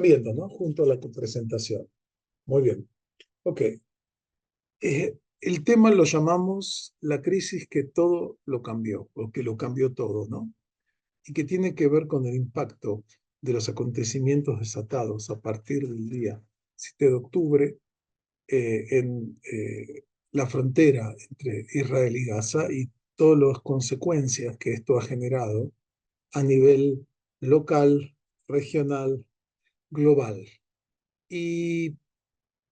viendo, ¿no? Junto a la presentación. Muy bien. Ok. El tema lo llamamos la crisis que todo lo cambió, o que lo cambió todo, ¿no? Y que tiene que ver con el impacto de los acontecimientos desatados a partir del día 7 de octubre en la frontera entre Israel y Gaza y todas las consecuencias que esto ha generado a nivel local, regional, global. Y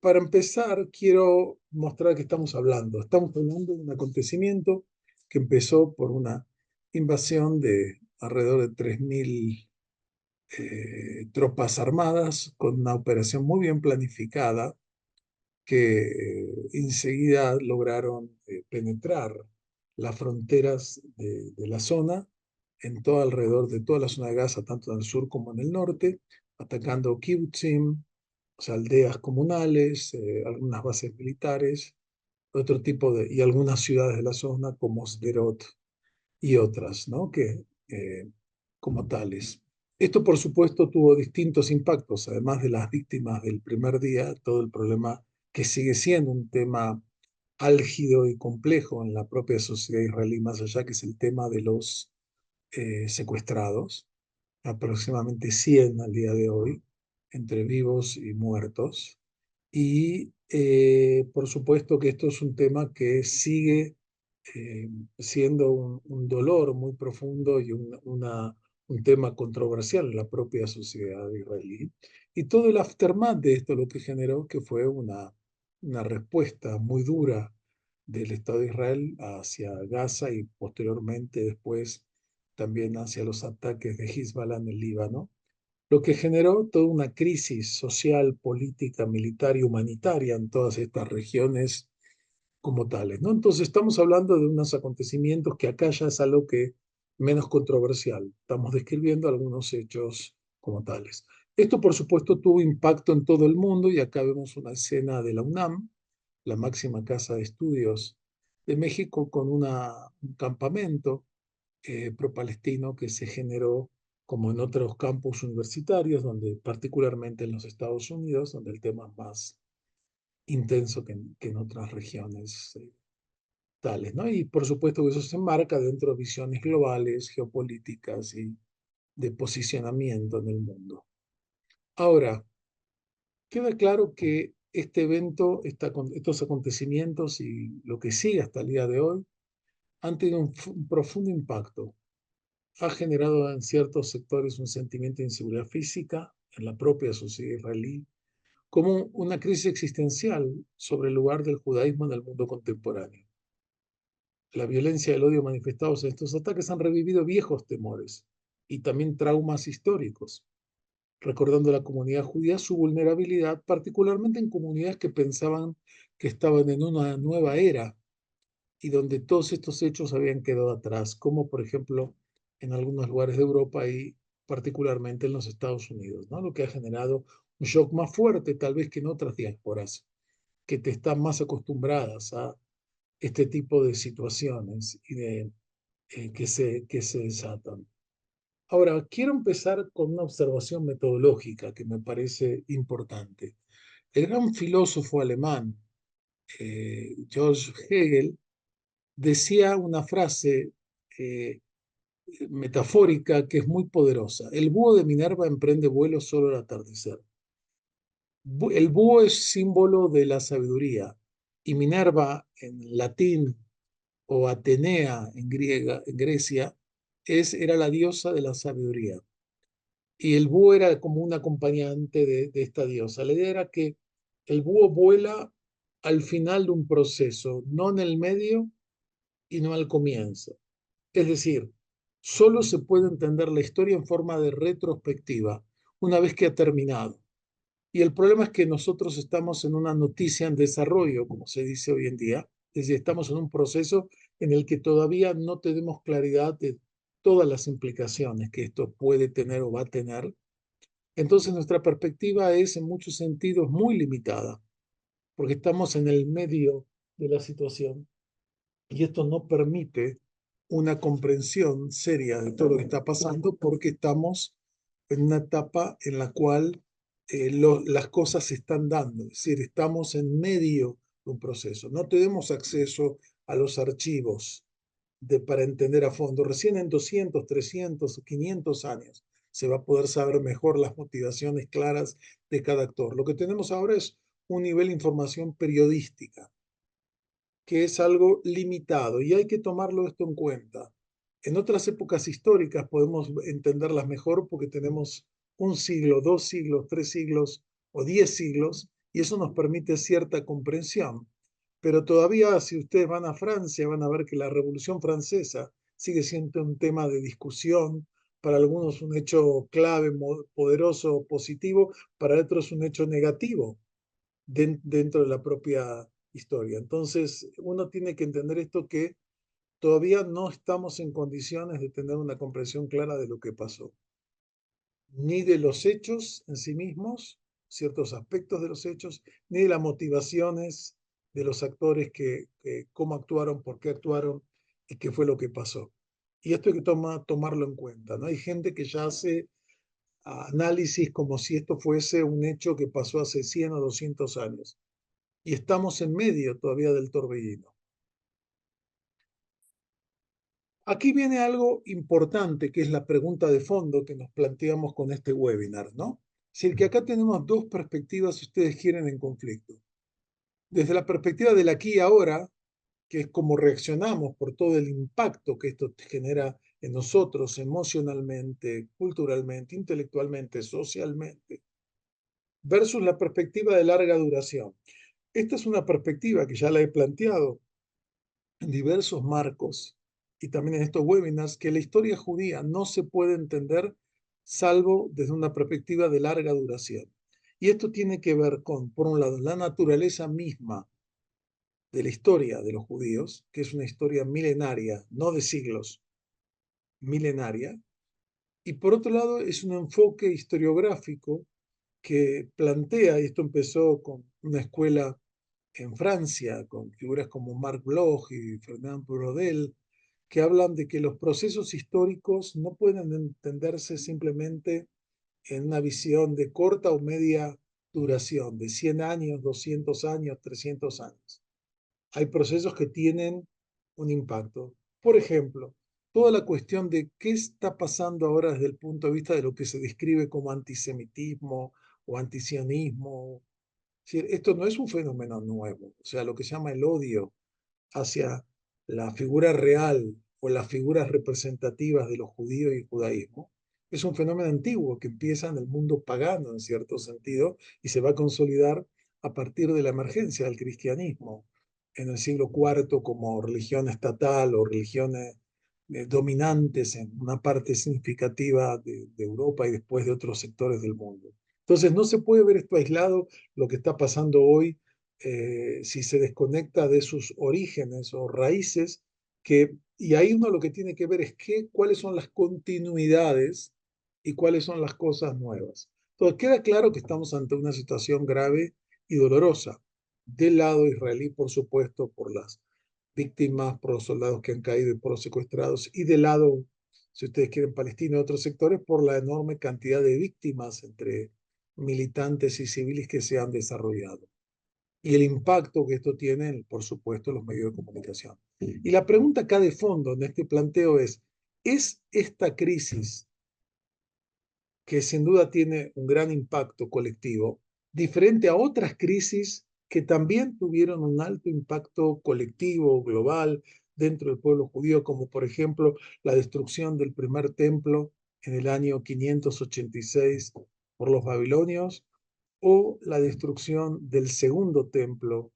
para empezar, quiero mostrar que estamos hablando. Estamos hablando de un acontecimiento que empezó por una invasión de alrededor de 3.000 tropas armadas con una operación muy bien planificada que enseguida lograron penetrar las fronteras de la zona, en todo alrededor de toda la zona de Gaza, tanto en el sur como en el norte, atacando kibbutzim, o sea, aldeas comunales, algunas bases militares, otro tipo de, y algunas ciudades de la zona como Sderot y otras, ¿no? Que como tales. Esto, por supuesto, tuvo distintos impactos, además de las víctimas del primer día, todo el problema que sigue siendo un tema álgido y complejo en la propia sociedad israelí, más allá que es el tema de los secuestrados, aproximadamente 100 al día de hoy, entre vivos y muertos. Y por supuesto que esto es un tema que sigue siendo un dolor muy profundo y un tema controversial en la propia sociedad israelí. Y todo el aftermath de esto lo que generó que fue una respuesta muy dura del Estado de Israel hacia Gaza y posteriormente después también hacia los ataques de Hezbollah en el Líbano, lo que generó toda una crisis social, política, militar y humanitaria en todas estas regiones como tales, ¿no? Entonces estamos hablando de unos acontecimientos que acá ya es algo que menos controversial. Estamos describiendo algunos hechos como tales. Esto, por supuesto, tuvo impacto en todo el mundo y acá vemos una escena de la UNAM, la máxima casa de estudios de México, con un campamento pro-palestino que se generó como en otros campus universitarios, donde particularmente en los Estados Unidos, donde el tema es más intenso que en otras regiones tales, ¿no? Y por supuesto que eso se enmarca dentro de visiones globales, geopolíticas y de posicionamiento en el mundo. Ahora, queda claro que este evento, estos acontecimientos y lo que sigue hasta el día de hoy han tenido un profundo impacto. Ha generado en ciertos sectores un sentimiento de inseguridad física en la propia sociedad israelí, como una crisis existencial sobre el lugar del judaísmo en el mundo contemporáneo. La violencia y el odio manifestados en estos ataques han revivido viejos temores y también traumas históricos, recordando a la comunidad judía su vulnerabilidad, particularmente en comunidades que pensaban que estaban en una nueva era y donde todos estos hechos habían quedado atrás, como por ejemplo en algunos lugares de Europa y particularmente en los Estados Unidos, ¿no? Lo que ha generado un shock más fuerte tal vez que en otras diásporas, que te están más acostumbradas a este tipo de situaciones y que se desatan. Ahora, quiero empezar con una observación metodológica que me parece importante. El gran filósofo alemán, George Hegel, decía una frase eh, metafórica que es muy poderosa. El búho de Minerva emprende vuelo solo al atardecer. El búho es símbolo de la sabiduría y Minerva en latín o Atenea en Grecia, era la diosa de la sabiduría. Y el búho era como un acompañante de esta diosa. La idea era que el búho vuela al final de un proceso, no en el medio y no al comienzo. Es decir, solo se puede entender la historia en forma de retrospectiva, una vez que ha terminado. Y el problema es que nosotros estamos en una noticia en desarrollo, como se dice hoy en día, es decir, estamos en un proceso en el que todavía no tenemos claridad de todas las implicaciones que esto puede tener o va a tener. Entonces nuestra perspectiva es en muchos sentidos muy limitada, porque estamos en el medio de la situación y esto no permite una comprensión seria de todo lo que está pasando porque estamos en una etapa en la cual las cosas se están dando, es decir, estamos en medio de un proceso. No tenemos acceso a los archivos para entender a fondo. Recién en 200, 300, 500 años se va a poder saber mejor las motivaciones claras de cada actor. Lo que tenemos ahora es un nivel de información periodística, que es algo limitado y hay que tomarlo esto en cuenta. En otras épocas históricas podemos entenderlas mejor porque tenemos un siglo, 2 siglos, 3 siglos o 10 siglos y eso nos permite cierta comprensión. Pero todavía si ustedes van a Francia van a ver que la Revolución Francesa sigue siendo un tema de discusión, para algunos un hecho clave, poderoso, positivo, para otros un hecho negativo dentro de la propia historia. Entonces, uno tiene que entender esto que todavía no estamos en condiciones de tener una comprensión clara de lo que pasó, ni de los hechos en sí mismos, ciertos aspectos de los hechos, ni de las motivaciones de los actores cómo actuaron, por qué actuaron y qué fue lo que pasó. Y esto hay que tomarlo en cuenta, ¿no? Hay gente que ya hace análisis como si esto fuese un hecho que pasó hace 100 o 200 años y estamos en medio todavía del torbellino. Aquí viene algo importante, que es la pregunta de fondo que nos planteamos con este webinar, ¿no? Es decir, que acá tenemos dos perspectivas, si ustedes quieren, en conflicto. Desde la perspectiva del aquí y ahora, que es cómo reaccionamos por todo el impacto que esto genera en nosotros emocionalmente, culturalmente, intelectualmente, socialmente, versus la perspectiva de larga duración. Esta es una perspectiva que ya la he planteado en diversos marcos y también en estos webinars, que la historia judía no se puede entender salvo desde una perspectiva de larga duración. Y esto tiene que ver con, por un lado, la naturaleza misma de la historia de los judíos, que es una historia milenaria, no de siglos, milenaria, y por otro lado es un enfoque historiográfico que plantea, y esto empezó con una escuela en Francia, con figuras como Marc Bloch y Fernand Braudel, que hablan de que los procesos históricos no pueden entenderse simplemente en una visión de corta o media duración, de 100 años, 200 años, 300 años. Hay procesos que tienen un impacto. Por ejemplo, toda la cuestión de qué está pasando ahora desde el punto de vista de lo que se describe como antisemitismo o antisionismo. Es decir, esto no es un fenómeno nuevo, o sea, lo que se llama el odio hacia la figura real o las figuras representativas de los judíos y el judaísmo, es un fenómeno antiguo que empieza en el mundo pagano, en cierto sentido, y se va a consolidar a partir de la emergencia del cristianismo en el siglo IV como religión estatal o religiones dominantes en una parte significativa de Europa y después de otros sectores del mundo. Entonces, no se puede ver esto aislado, lo que está pasando hoy si se desconecta de sus orígenes o raíces, y ahí uno lo que tiene que ver es cuáles son las continuidades y cuáles son las cosas nuevas. Entonces queda claro que estamos ante una situación grave y dolorosa del lado israelí, por supuesto, por las víctimas, por los soldados que han caído y por los secuestrados, y del lado, si ustedes quieren, palestino y otros sectores, por la enorme cantidad de víctimas entre militantes y civiles que se han desarrollado y el impacto que esto tiene, por supuesto, en los medios de comunicación. Y la pregunta acá de fondo en este planteo ¿es esta crisis, que sin duda tiene un gran impacto colectivo, diferente a otras crisis que también tuvieron un alto impacto colectivo, global, dentro del pueblo judío, como por ejemplo la destrucción del primer templo en el año 586 por los babilonios, o la destrucción del segundo templo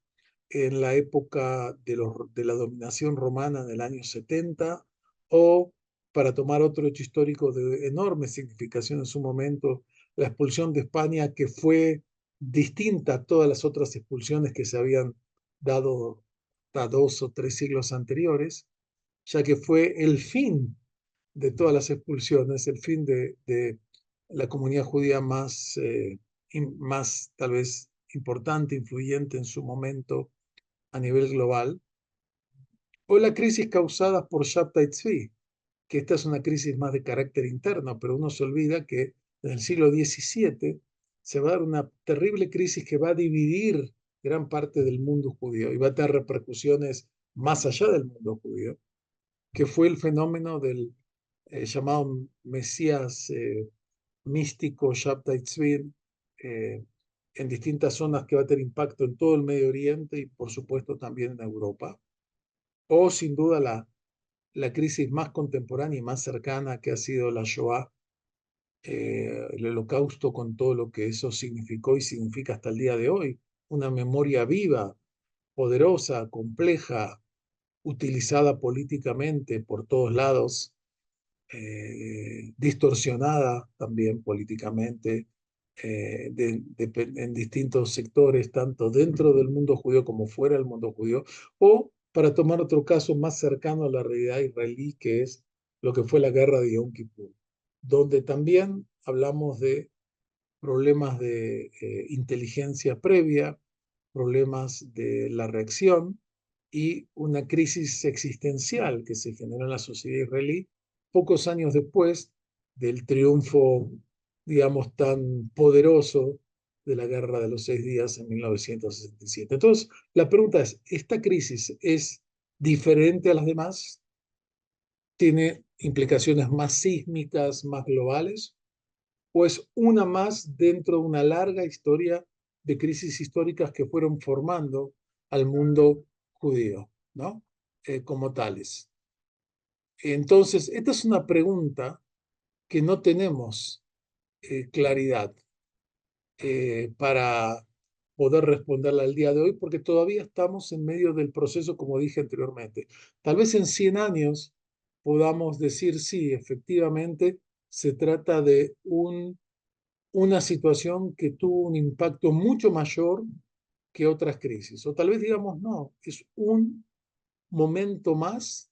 en la época de la dominación romana en el año 70, o, para tomar otro hecho histórico de enorme significación en su momento, la expulsión de España, que fue distinta a todas las otras expulsiones que se habían dado a 2 o 3 siglos anteriores, ya que fue el fin de todas las expulsiones, el fin de la comunidad judía más tal vez importante, influyente en su momento a nivel global, o la crisis causada por Shabtai Tzvi, que esta es una crisis más de carácter interno, pero uno se olvida que en el siglo XVII se va a dar una terrible crisis que va a dividir gran parte del mundo judío y va a tener repercusiones más allá del mundo judío, que fue el fenómeno del llamado Mesías místico Shabtai Tzvi, eh, en distintas zonas que va a tener impacto en todo el Medio Oriente y por supuesto también en Europa, o sin duda la crisis más contemporánea y más cercana que ha sido la Shoah, el Holocausto con todo lo que eso significó y significa hasta el día de hoy, una memoria viva, poderosa, compleja, utilizada políticamente por todos lados, distorsionada también políticamente en distintos sectores, tanto dentro del mundo judío como fuera del mundo judío, o para tomar otro caso más cercano a la realidad israelí, que es lo que fue la guerra de Yom Kippur, donde también hablamos de problemas de inteligencia previa, problemas de la reacción y una crisis existencial que se generó en la sociedad israelí pocos años después del triunfo, digamos, tan poderoso de la Guerra de los 6 Días en 1967. Entonces, la pregunta es, ¿esta crisis es diferente a las demás? ¿Tiene implicaciones más sísmicas, más globales? ¿O es una más dentro de una larga historia de crisis históricas que fueron formando al mundo judío, ¿no? Como tales. Entonces, esta es una pregunta que no tenemos claridad para poder responderla al día de hoy, porque todavía estamos en medio del proceso, como dije anteriormente. Tal vez en 100 años podamos decir, sí, efectivamente, se trata de una situación que tuvo un impacto mucho mayor que otras crisis. O tal vez digamos, no, es un momento más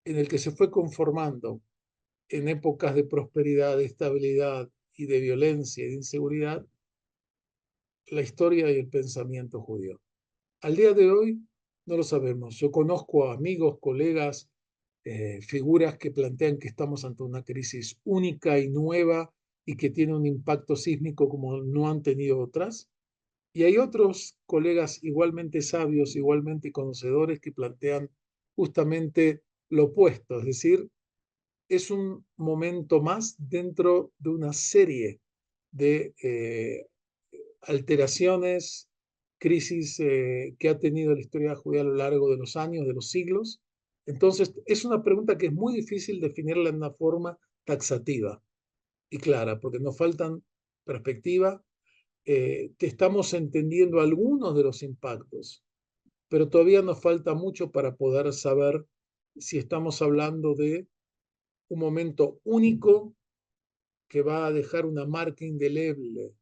en el que se fue conformando en épocas de prosperidad, de estabilidad y de violencia y de inseguridad la historia y el pensamiento judío. Al día de hoy no lo sabemos. Yo conozco a amigos, colegas, figuras que plantean que estamos ante una crisis única y nueva y que tiene un impacto sísmico como no han tenido otras. Y hay otros colegas igualmente sabios, igualmente conocedores, que plantean justamente lo opuesto, es decir, es un momento más dentro de una serie de alteraciones, crisis que ha tenido la historia judía a lo largo de los años, de los siglos. Entonces, es una pregunta que es muy difícil definirla en una forma taxativa y clara, porque nos faltan perspectiva, que estamos entendiendo algunos de los impactos, pero todavía nos falta mucho para poder saber si estamos hablando de un momento único que va a dejar una marca indeleble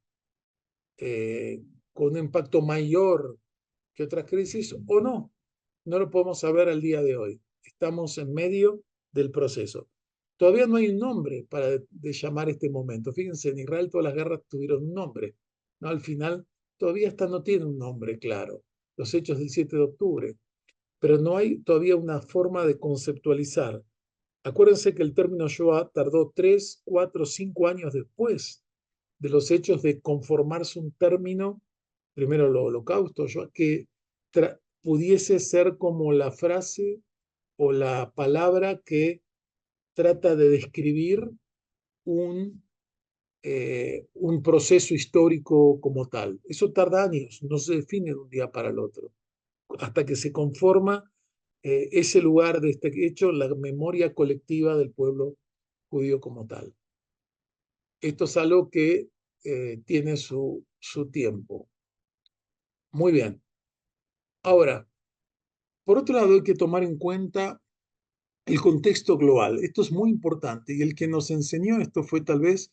eh, con un impacto mayor que otras crisis o no. No lo podemos saber al día de hoy. Estamos en medio del proceso. Todavía no hay un nombre para de llamar este momento. Fíjense, en Israel todas las guerras tuvieron un nombre, ¿no? Al final, todavía esta no tiene un nombre claro. Los hechos del 7 de octubre. Pero no hay todavía una forma de conceptualizar. Acuérdense que el término Shoah tardó 3, 4, 5 años después de los hechos de conformarse un término, primero el holocausto, que pudiese ser como la frase o la palabra que trata de describir un proceso histórico como tal. Eso tarda años, no se define de un día para el otro, hasta que se conforma ese lugar de este hecho, la memoria colectiva del pueblo judío como tal. Esto es algo que tiene su tiempo. Muy bien. Ahora, por otro lado, hay que tomar en cuenta el contexto global. Esto es muy importante y el que nos enseñó esto fue tal vez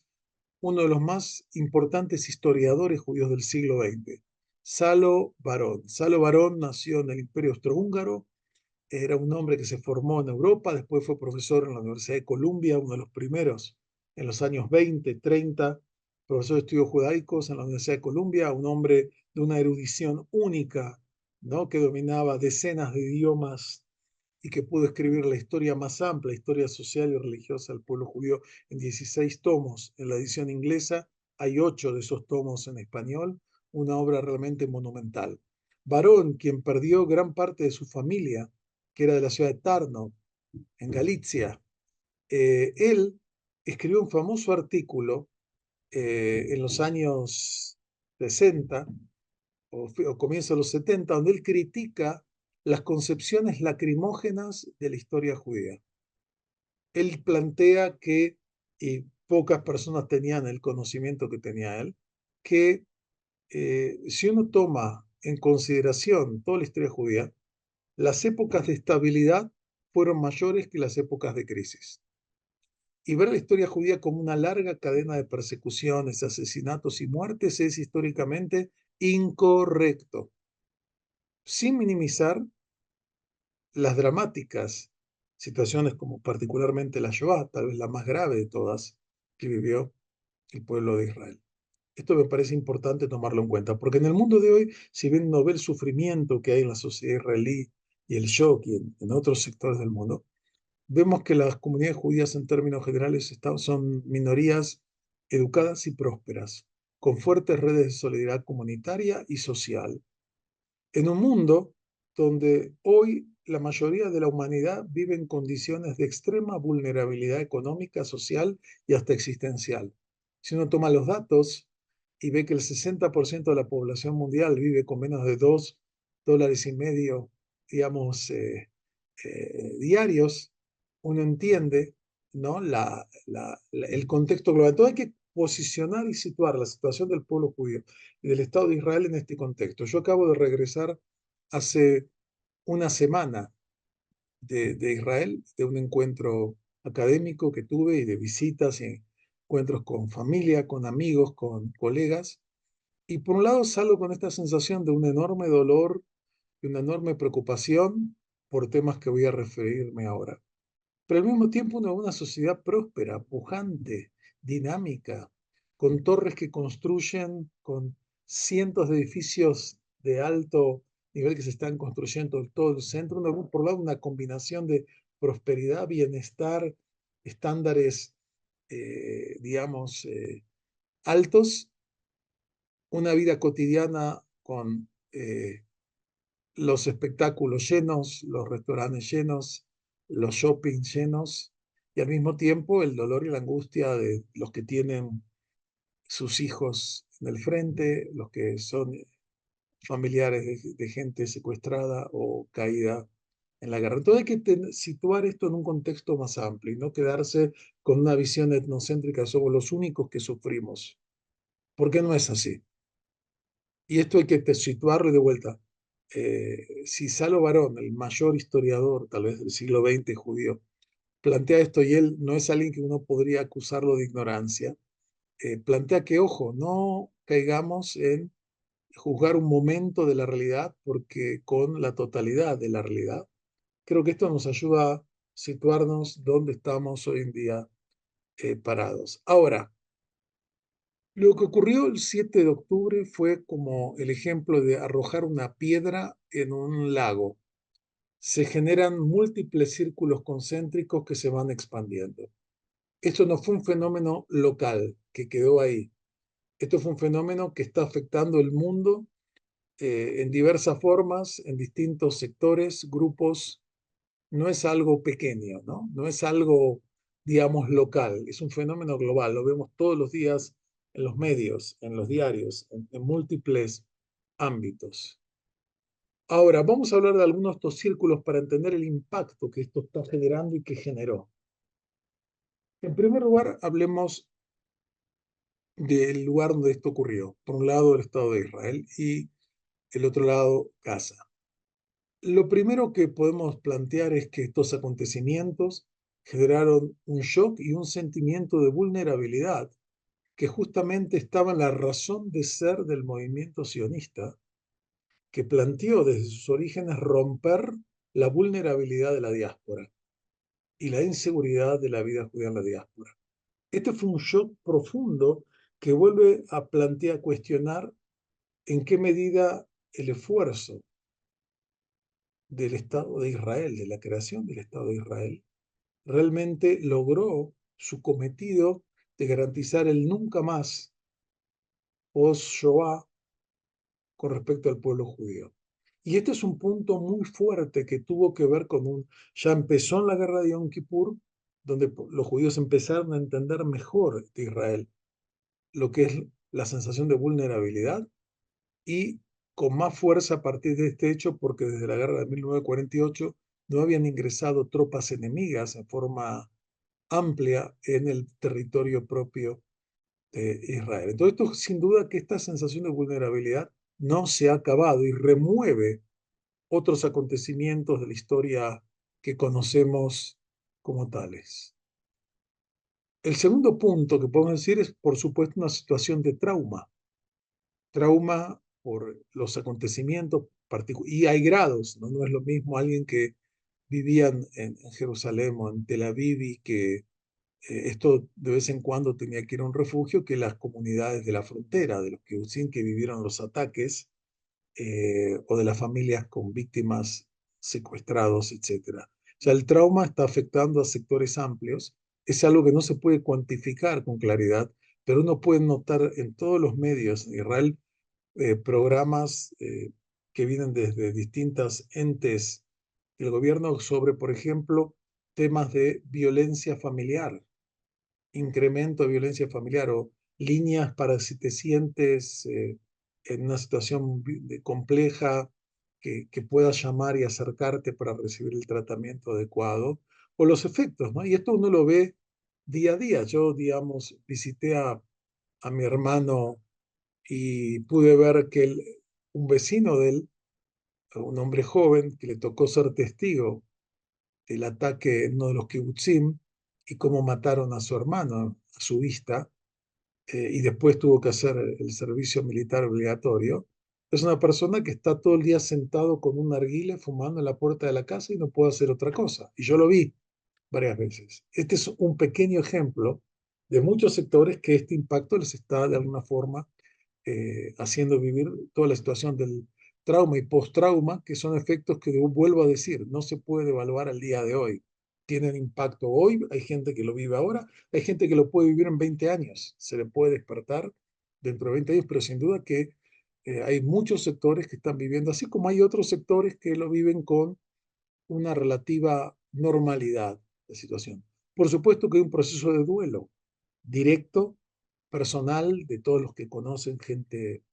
uno de los más importantes historiadores judíos del siglo XX, Salo Barón. Salo Barón nació en el Imperio Austrohúngaro, era un hombre que se formó en Europa, después fue profesor en la Universidad de Columbia, uno de los primeros en los años 20, 30, profesor de estudios judaicos en la Universidad de Columbia, un hombre de una erudición única, ¿no? Que dominaba decenas de idiomas y que pudo escribir la historia más amplia, historia social y religiosa del pueblo judío, en 16 tomos en la edición inglesa hay 8 de esos tomos en español, una obra realmente monumental. Varón, quien perdió gran parte de su familia, que era de la ciudad de Tarnów, en Galicia, él escribió un famoso artículo en los años 60 o comienzo de los 70, donde él critica las concepciones lacrimógenas de la historia judía. Él plantea que, y pocas personas tenían el conocimiento que tenía él, que si uno toma en consideración toda la historia judía, las épocas de estabilidad fueron mayores que las épocas de crisis. Y ver la historia judía como una larga cadena de persecuciones, asesinatos y muertes es históricamente incorrecto, sin minimizar las dramáticas situaciones como particularmente la Shoah, tal vez la más grave de todas que vivió el pueblo de Israel. Esto me parece importante tomarlo en cuenta, porque en el mundo de hoy, si bien no ve el sufrimiento que hay en la sociedad israelí y el shock y en otros sectores del mundo, vemos que las comunidades judías en términos generales son minorías educadas y prósperas, con fuertes redes de solidaridad comunitaria y social, en un mundo donde hoy la mayoría de la humanidad vive en condiciones de extrema vulnerabilidad económica, social y hasta existencial. Si uno toma los datos y ve que el 60% de la población mundial vive con menos de $2,5, digamos, diarios, uno entiende, ¿no? El contexto global. Entonces hay que posicionar y situar la situación del pueblo judío y del Estado de Israel en este contexto. Yo acabo de regresar hace una semana de Israel, de un encuentro académico que tuve y de visitas y encuentros con familia, con amigos, con colegas. Y por un lado salgo con esta sensación de un enorme dolor y una enorme preocupación por temas que voy a referirme ahora. Pero al mismo tiempo una sociedad próspera, pujante, dinámica, con torres que construyen, con cientos de edificios de alto nivel que se están construyendo en todo el centro. Por un lado, una combinación de prosperidad, bienestar, estándares, digamos, altos, una vida cotidiana con los espectáculos llenos, los restaurantes llenos, los shopping llenos, y al mismo tiempo el dolor y la angustia de los que tienen sus hijos en el frente, los que son familiares de gente secuestrada o caída en la guerra. Entonces hay que situar esto en un contexto más amplio y no quedarse con una visión etnocéntrica, somos los únicos que sufrimos, porque no es así. Y esto hay que situarlo de vuelta. Si Salo Barón, el mayor historiador tal vez del siglo XX judío, plantea esto y él no es alguien que uno podría acusarlo de ignorancia, plantea que, ojo, no caigamos en juzgar un momento de la realidad porque con la totalidad de la realidad. Creo que esto nos ayuda a situarnos donde estamos hoy en día parados. Ahora, lo que ocurrió el 7 de octubre fue como el ejemplo de arrojar una piedra en un lago. Se generan múltiples círculos concéntricos que se van expandiendo. Esto no fue un fenómeno local que quedó ahí. Esto fue un fenómeno que está afectando el mundo en diversas formas, en distintos sectores, grupos. No es algo pequeño, ¿no? No es algo, digamos, local. Es un fenómeno global. Lo vemos todos los días en los medios, en los diarios, en múltiples ámbitos. Ahora, vamos a hablar de algunos de estos círculos para entender el impacto que esto está generando y que generó. En primer lugar, hablemos del lugar donde esto ocurrió. Por un lado, el Estado de Israel y el otro lado, Gaza. Lo primero que podemos plantear es que estos acontecimientos generaron un shock y un sentimiento de vulnerabilidad que justamente estaba en la razón de ser del movimiento sionista, que planteó desde sus orígenes romper la vulnerabilidad de la diáspora y la inseguridad de la vida judía en la diáspora. Este fue un shock profundo que vuelve a plantear, a cuestionar en qué medida el esfuerzo del Estado de Israel, de la creación del Estado de Israel, realmente logró su cometido de garantizar el nunca más post-Shoah con respecto al pueblo judío. Y este es un punto muy fuerte que tuvo que ver con ya empezó en la guerra de Yom Kippur, donde los judíos empezaron a entender mejor de Israel lo que es la sensación de vulnerabilidad y con más fuerza a partir de este hecho, porque desde la guerra de 1948 no habían ingresado tropas enemigas en forma amplia en el territorio propio de Israel. Entonces, esto, sin duda que esta sensación de vulnerabilidad no se ha acabado y remueve otros acontecimientos de la historia que conocemos como tales. El segundo punto que podemos decir es, por supuesto, una situación de trauma. Trauma por los acontecimientos y hay grados, ¿no? No es lo mismo alguien que vivía en Jerusalén o en Tel Aviv y que esto de vez en cuando tenía que ir a un refugio, que las comunidades de la frontera, de los que vivieron los ataques, o de las familias con víctimas secuestrados, etcétera. O sea, el trauma está afectando a sectores amplios. Es algo que no se puede cuantificar con claridad, pero uno puede notar en todos los medios en Israel programas que vienen desde distintas entes del gobierno sobre, por ejemplo, temas de violencia familiar, incremento de violencia familiar o líneas para si te sientes en una situación compleja que puedas llamar y acercarte para recibir el tratamiento adecuado o los efectos, ¿no? Y esto uno lo ve día a día. Yo, digamos, visité a mi hermano y pude ver que un vecino de él, un hombre joven que le tocó ser testigo del ataque en uno de los kibutzim y cómo mataron a su hermano a su vista, y después tuvo que hacer el servicio militar obligatorio. Es una persona que está todo el día sentado con un narguile fumando en la puerta de la casa y no puede hacer otra cosa. Y yo lo vi varias veces. Este es un pequeño ejemplo de muchos sectores que este impacto les está de alguna forma haciendo vivir toda la situación del trauma y post-trauma, que son efectos que, vuelvo a decir, no se puede evaluar al día de hoy. Tienen impacto hoy, hay gente que lo vive ahora, hay gente que lo puede vivir en 20 años, se le puede despertar dentro de 20 años, pero sin duda que hay muchos sectores que están viviendo así, como hay otros sectores que lo viven con una relativa normalidad de situación. Por supuesto que hay un proceso de duelo directo, personal, de todos los que conocen gente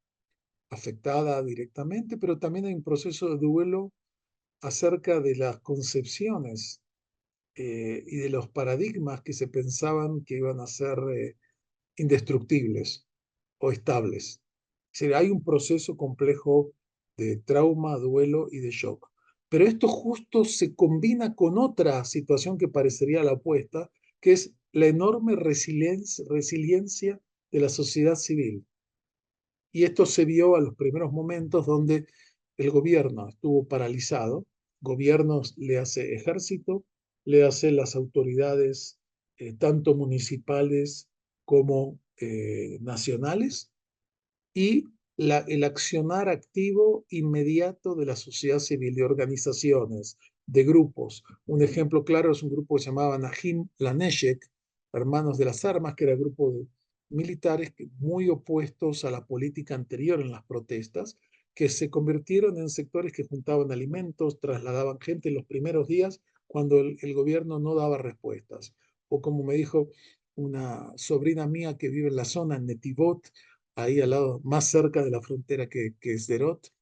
afectada directamente, pero también hay un proceso de duelo acerca de las concepciones y de los paradigmas que se pensaban que iban a ser indestructibles o estables. Es decir, hay un proceso complejo de trauma, duelo y de shock. Pero esto justo se combina con otra situación que parecería la opuesta, que es la enorme resiliencia de la sociedad civil. Y esto se vio a los primeros momentos donde el gobierno estuvo paralizado, gobiernos le hace ejército, le hace las autoridades tanto municipales como nacionales, y el accionar activo inmediato de la sociedad civil, de organizaciones, de grupos. Un ejemplo claro es un grupo que se llamaba Nahim Laneshek, Hermanos de las Armas, que era un grupo de militares muy opuestos a la política anterior en las protestas, que se convirtieron en sectores que juntaban alimentos, trasladaban gente en los primeros días cuando el gobierno no daba respuestas. O como me dijo una sobrina mía que vive en la zona, en Netivot, ahí al lado, más cerca de la frontera que Sderot,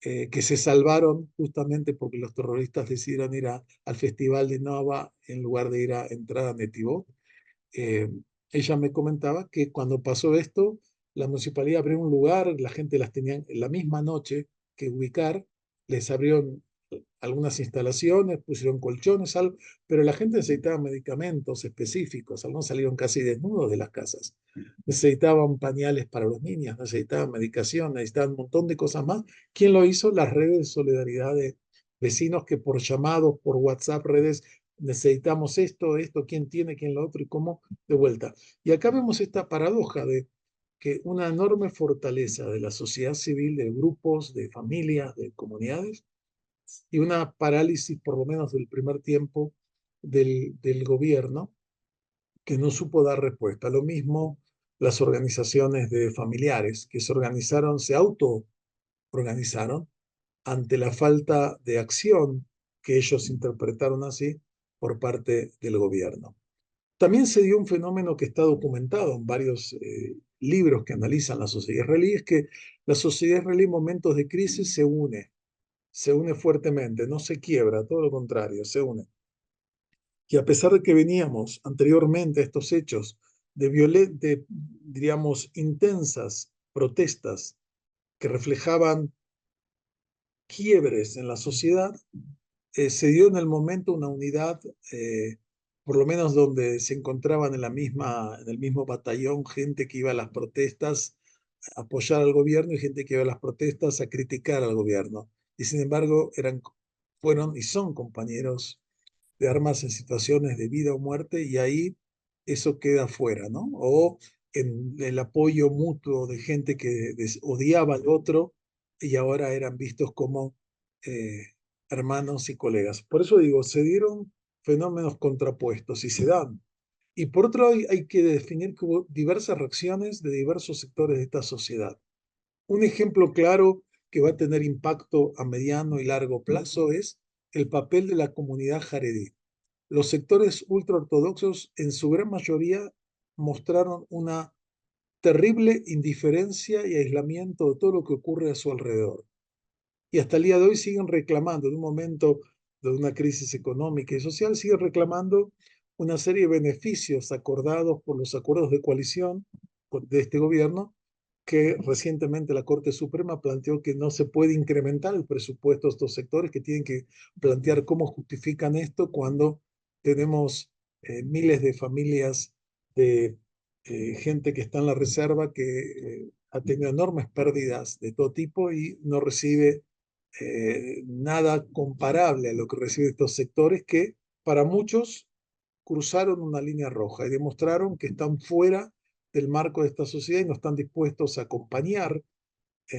que se salvaron justamente porque los terroristas decidieron ir al festival de Nova en lugar de ir a entrar a Netivot. Eh, Ella me comentaba que cuando pasó esto, la municipalidad abrió un lugar, la gente las tenía en la misma noche que ubicar, les abrieron algunas instalaciones, pusieron colchones, algo, pero la gente necesitaba medicamentos específicos, algunos salieron casi desnudos de las casas, necesitaban pañales para los niños, necesitaban medicación, necesitaban un montón de cosas más. ¿Quién lo hizo? Las redes de solidaridad de vecinos que por llamados, por WhatsApp, redes, necesitamos esto, quién tiene, quién lo otro y cómo de vuelta. Y acá vemos esta paradoja de que una enorme fortaleza de la sociedad civil, de grupos, de familias, de comunidades, y una parálisis, por lo menos del primer tiempo, del gobierno, que no supo dar respuesta. Lo mismo las organizaciones de familiares que se organizaron, se autoorganizaron ante la falta de acción que ellos interpretaron así por parte del gobierno. También se dio un fenómeno que está documentado en varios libros que analizan la sociedad israelí, es que la sociedad israelí en momentos de crisis se une fuertemente, no se quiebra, todo lo contrario, se une. Y a pesar de que veníamos anteriormente a estos hechos diríamos, intensas protestas que reflejaban quiebres en la sociedad, se dio en el momento una unidad, por lo menos donde se encontraban en el mismo batallón, gente que iba a las protestas a apoyar al gobierno y gente que iba a las protestas a criticar al gobierno. Y sin embargo, fueron y son compañeros de armas en situaciones de vida o muerte, y ahí eso queda fuera, ¿no? O en el apoyo mutuo de gente que odiaba al otro y ahora eran vistos como eh, hermanos y colegas. Por eso digo, se dieron fenómenos contrapuestos y se dan. Y por otro lado, hay que definir que hubo diversas reacciones de diversos sectores de esta sociedad. Un ejemplo claro que va a tener impacto a mediano y largo plazo es el papel de la comunidad jaredí. Los sectores ultraortodoxos en su gran mayoría mostraron una terrible indiferencia y aislamiento de todo lo que ocurre a su alrededor. Y hasta el día de hoy siguen reclamando, en un momento de una crisis económica y social, siguen reclamando una serie de beneficios acordados por los acuerdos de coalición de este gobierno, que recientemente la Corte Suprema planteó que no se puede incrementar el presupuesto de estos sectores, que tienen que plantear cómo justifican esto cuando tenemos miles de familias de gente que está en la reserva, que ha tenido enormes pérdidas de todo tipo y no recibe nada comparable a lo que reciben estos sectores que para muchos cruzaron una línea roja y demostraron que están fuera del marco de esta sociedad y no están dispuestos a acompañar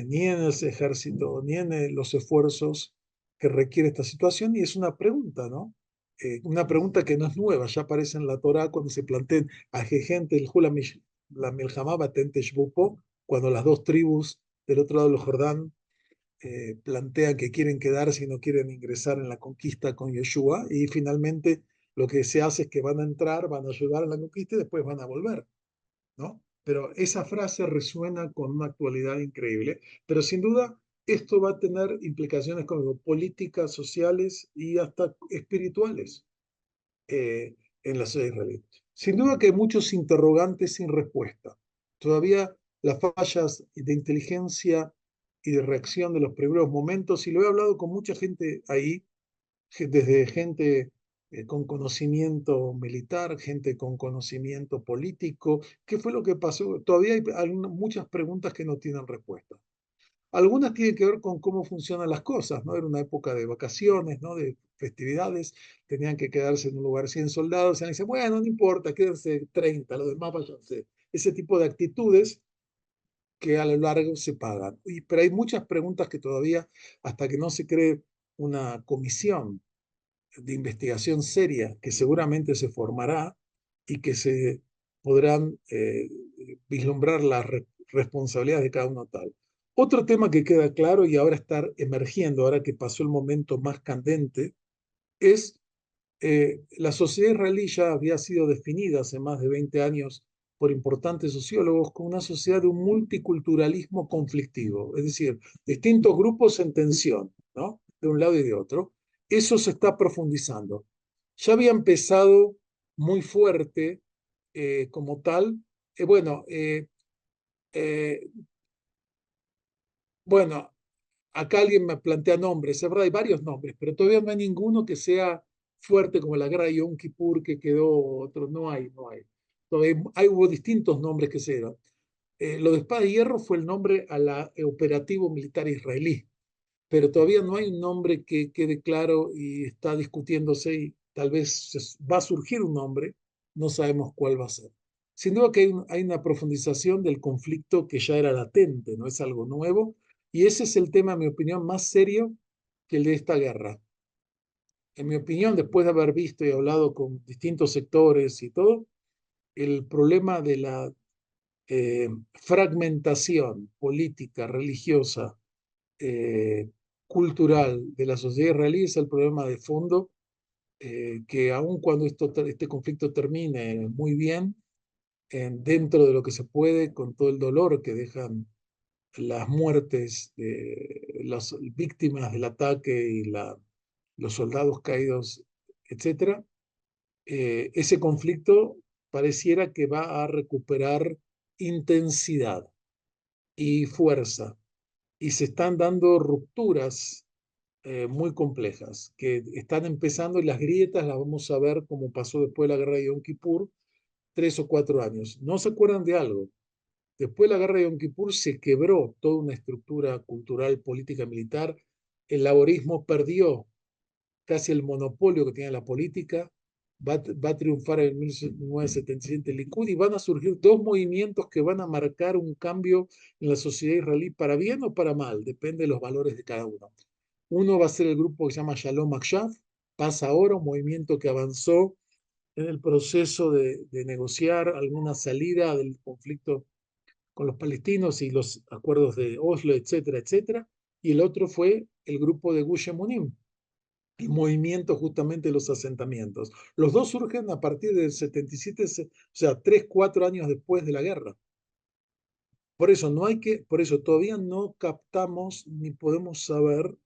ni en el ejército ni en los esfuerzos que requiere esta situación. Y es una pregunta, ¿no? Una pregunta que no es nueva, ya aparece en la Torá cuando se plantea a gente el Hula la Milhamá Batente Shbupo, cuando las dos tribus del otro lado del Jordán plantean que quieren quedarse y no quieren ingresar en la conquista con Yeshua, y finalmente lo que se hace es que van a entrar, van a ayudar a la conquista y después van a volver, ¿no? Pero esa frase resuena con una actualidad increíble, pero sin duda esto va a tener implicaciones como políticas, sociales y hasta espirituales en la sociedad israelí. Sin duda que hay muchos interrogantes sin respuesta. Todavía las fallas de inteligencia y de reacción de los primeros momentos, y lo he hablado con mucha gente ahí, desde gente con conocimiento militar, gente con conocimiento político. ¿Qué fue lo que pasó? Todavía hay muchas preguntas que no tienen respuesta. Algunas tienen que ver con cómo funcionan las cosas, ¿no? Era una época de vacaciones, ¿no? De festividades, tenían que quedarse en un lugar 100 soldados, y dicen, bueno, no importa, quédense 30, los demás váyanse. Ese tipo de actitudes que a lo largo se pagan. Pero hay muchas preguntas que todavía, hasta que no se cree una comisión de investigación seria, que seguramente se formará y que se podrán vislumbrar las responsabilidades de cada uno tal. Otro tema que queda claro y ahora está emergiendo, ahora que pasó el momento más candente, es la sociedad israelí ya había sido definida hace más de 20 años por importantes sociólogos como una sociedad de un multiculturalismo conflictivo, es decir, distintos grupos en tensión, ¿no? De un lado y de otro. Eso se está profundizando. Ya había empezado muy fuerte como tal. Eh, bueno, eh, eh, bueno, acá alguien me plantea nombres, es verdad, hay varios nombres, pero todavía no hay ninguno que sea fuerte como la guerra de Yom Kippur, que quedó otro, no hay. Todavía hubo distintos nombres que se dieron. Lo de Espada de Hierro fue el nombre al operativo militar israelí, pero todavía no hay un nombre que quede claro y está discutiéndose, y tal vez va a surgir un nombre, no sabemos cuál va a ser. Sin duda que hay una profundización del conflicto que ya era latente, no es algo nuevo, y ese es el tema, en mi opinión, más serio que el de esta guerra. En mi opinión, después de haber visto y hablado con distintos sectores y todo, el problema de la fragmentación política, religiosa, cultural de la sociedad israelí es el problema de fondo, que aun cuando este conflicto termine muy bien, dentro de lo que se puede, con todo el dolor que dejan las muertes de las víctimas del ataque y los soldados caídos, etcétera, ese conflicto pareciera que va a recuperar intensidad y fuerza, y se están dando rupturas muy complejas que están empezando, y las grietas las vamos a ver como pasó después de la guerra de Yom Kippur, 3 o 4 años. ¿No se acuerdan de algo? Después de la guerra de Yom Kippur se quebró toda una estructura cultural, política, militar. El laborismo perdió casi el monopolio que tiene la política. Va a triunfar en 1977 el Likud, y van a surgir dos movimientos que van a marcar un cambio en la sociedad israelí, para bien o para mal, depende de los valores de cada uno. Uno va a ser el grupo que se llama Shalom Akshav, paz ahora, un movimiento que avanzó en el proceso de negociar alguna salida del conflicto con los palestinos y los acuerdos de Oslo, etcétera, etcétera. Y el otro fue el grupo de Gush Emunim, el movimiento justamente de los asentamientos. Los dos surgen a partir del 77, o sea, 3, 4 años después de la guerra. Por eso todavía no captamos ni podemos saber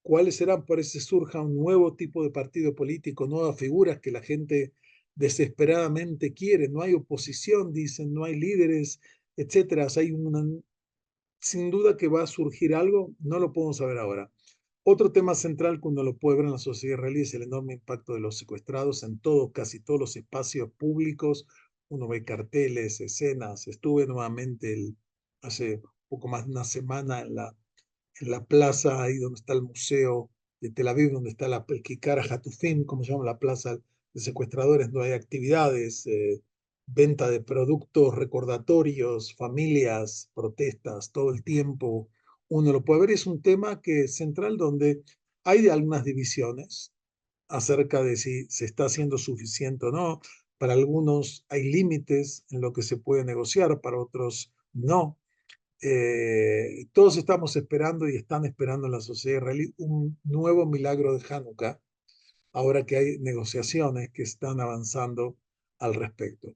cuáles serán. Por eso surja un nuevo tipo de partido político, nuevas figuras que la gente desesperadamente quiere. No hay oposición, dicen, no hay líderes, etcétera. O sea, sin duda que va a surgir algo, no lo podemos saber ahora. Otro tema central que uno lo puede ver en la sociedad israelí es el enorme impacto de los secuestrados en casi todos los espacios públicos. Uno ve carteles, escenas. Estuve nuevamente hace poco más de una semana en la plaza, ahí donde está el museo de Tel Aviv, donde está el Kikar Hatufim, como se llama la plaza de secuestradores, donde hay actividades, venta de productos, recordatorios, familias, protestas, todo el tiempo. Uno lo puede ver, es un tema que es central, donde hay algunas divisiones acerca de si se está haciendo suficiente o no. Para algunos hay límites en lo que se puede negociar, para otros no. Todos estamos esperando y están esperando en la sociedad israelí un nuevo milagro de Hanukkah, ahora que hay negociaciones que están avanzando al respecto.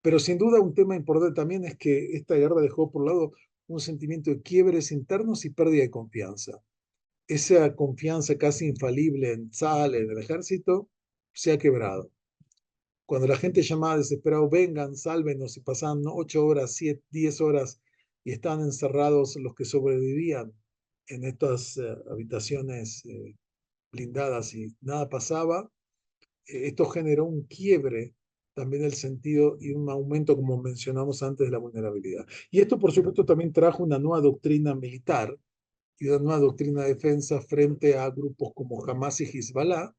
Pero sin duda un tema importante también es que esta guerra dejó por un lado un sentimiento de quiebres internos y pérdida de confianza. Esa confianza casi infalible en Tzal, en el ejército, se ha quebrado. Cuando la gente llamaba desesperado, vengan, sálvenos, y pasaban 8 horas, 7, 10 horas, y estaban encerrados los que sobrevivían en estas habitaciones blindadas y nada pasaba, esto generó un quiebre también del sentido y un aumento, como mencionamos antes, de la vulnerabilidad. Y esto, por supuesto, también trajo una nueva doctrina militar y una nueva doctrina de defensa frente a grupos como Hamas y Hezbollah,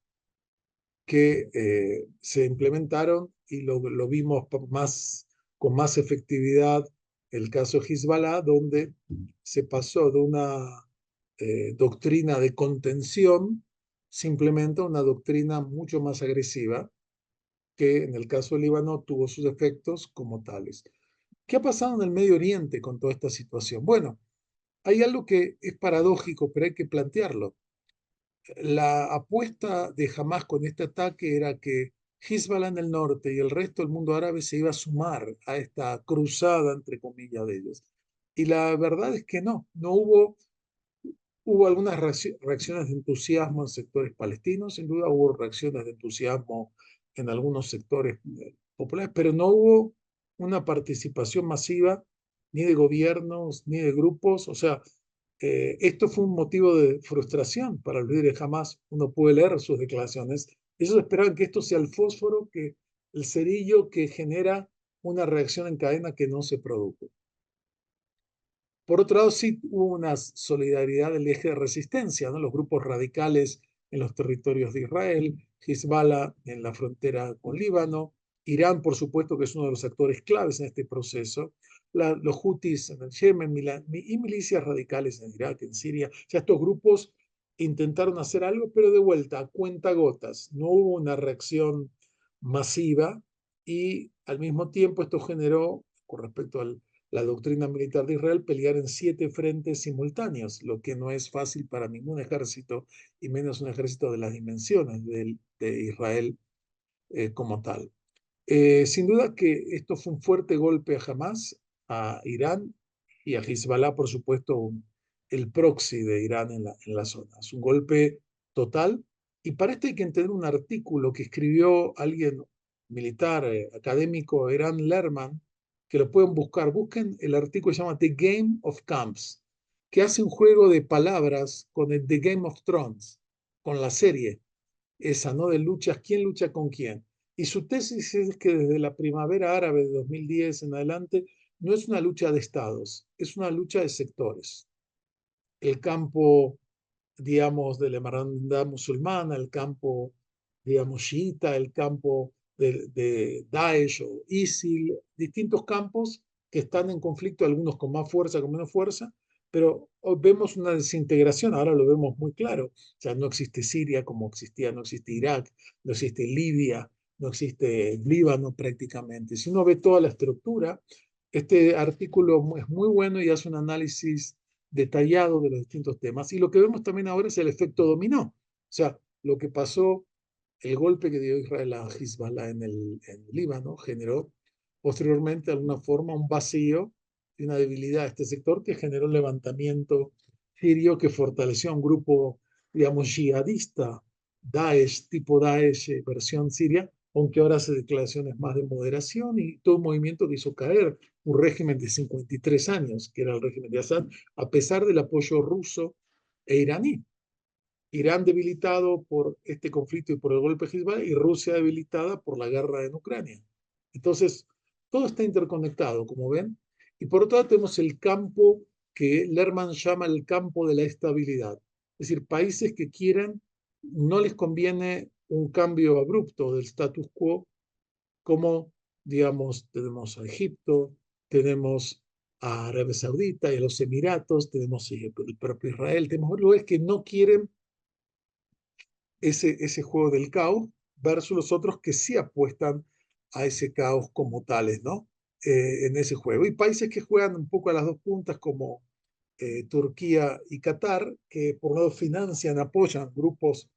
que se implementaron, y lo vimos con más efectividad el caso Hezbollah, donde se pasó de una doctrina de contención simplemente a una doctrina mucho más agresiva, que en el caso del Líbano tuvo sus efectos como tales. ¿Qué ha pasado en el Medio Oriente con toda esta situación? Bueno, hay algo que es paradójico, pero hay que plantearlo. La apuesta de Hamas con este ataque era que Hezbollah en el norte y el resto del mundo árabe se iba a sumar a esta cruzada, entre comillas, de ellos. Y la verdad es que no hubo algunas reacciones de entusiasmo en sectores palestinos, sin duda hubo reacciones de entusiasmo en algunos sectores populares, pero no hubo una participación masiva ni de gobiernos ni de grupos. O sea, esto fue un motivo de frustración para los líderes. Jamás uno puede leer sus declaraciones. Ellos esperaban que esto sea el fósforo, el cerillo que genera una reacción en cadena que no se produjo. Por otro lado, sí hubo una solidaridad del eje de resistencia, ¿no? Los grupos radicales en los territorios de Israel, Hezbollah en la frontera con Líbano, Irán, por supuesto, que es uno de los actores claves en este proceso, los Houthis en el Yemen y milicias radicales en Irak, en Siria. O sea, estos grupos intentaron hacer algo, pero de vuelta, a cuentagotas. No hubo una reacción masiva, y al mismo tiempo esto generó, con respecto la doctrina militar de Israel, pelear en 7 frentes simultáneos, lo que no es fácil para ningún ejército, y menos un ejército de las dimensiones de Israel como tal. Sin duda que esto fue un fuerte golpe a Hamas, a Irán y a Hezbollah, por supuesto, el proxy de Irán en la zona. Es un golpe total. Y para esto hay que entender un artículo que escribió alguien militar, académico, Eran Lerman, que lo pueden buscar. Busquen el artículo que se llama The Game of Camps, que hace un juego de palabras con el The Game of Thrones, con la serie esa, ¿no? De luchas, quién lucha con quién. Y su tesis es que desde la primavera árabe de 2010 en adelante no es una lucha de estados, es una lucha de sectores. El campo, digamos, de la hermandad musulmana, el campo, digamos, chiita, el campo de Daesh o ISIL, distintos campos que están en conflicto, algunos con más fuerza, con menos fuerza, pero hoy vemos una desintegración, ahora lo vemos muy claro. O sea, no existe Siria como existía, no existe Irak, no existe Libia, no existe Líbano prácticamente. Si uno ve toda la estructura, este artículo es muy bueno y hace un análisis detallado de los distintos temas. Y lo que vemos también ahora es el efecto dominó. O sea, lo que pasó, el golpe que dio Israel a Hezbollah en Líbano generó posteriormente de alguna forma un vacío y una debilidad de este sector que generó un levantamiento sirio que fortaleció a un grupo, digamos, yihadista, Daesh, tipo Daesh, versión siria, aunque ahora hace declaraciones más de moderación y todo un movimiento que hizo caer un régimen de 53 años, que era el régimen de Assad, a pesar del apoyo ruso e iraní. Irán debilitado por este conflicto y por el golpe de Hezbollah y Rusia debilitada por la guerra en Ucrania. Entonces, todo está interconectado, como ven. Y por otro lado tenemos el campo que Lerman llama el campo de la estabilidad. Es decir, países que quieran, no les conviene un cambio abrupto del status quo, como, digamos, tenemos a Egipto, tenemos a Arabia Saudita y a los Emiratos, tenemos el propio Israel, tenemos lugares que no quieren ese juego del caos versus los otros que sí apuestan a ese caos como tales, ¿no? En ese juego. Y países que juegan un poco a las dos puntas como Turquía y Qatar, que por un lado financian, apoyan grupos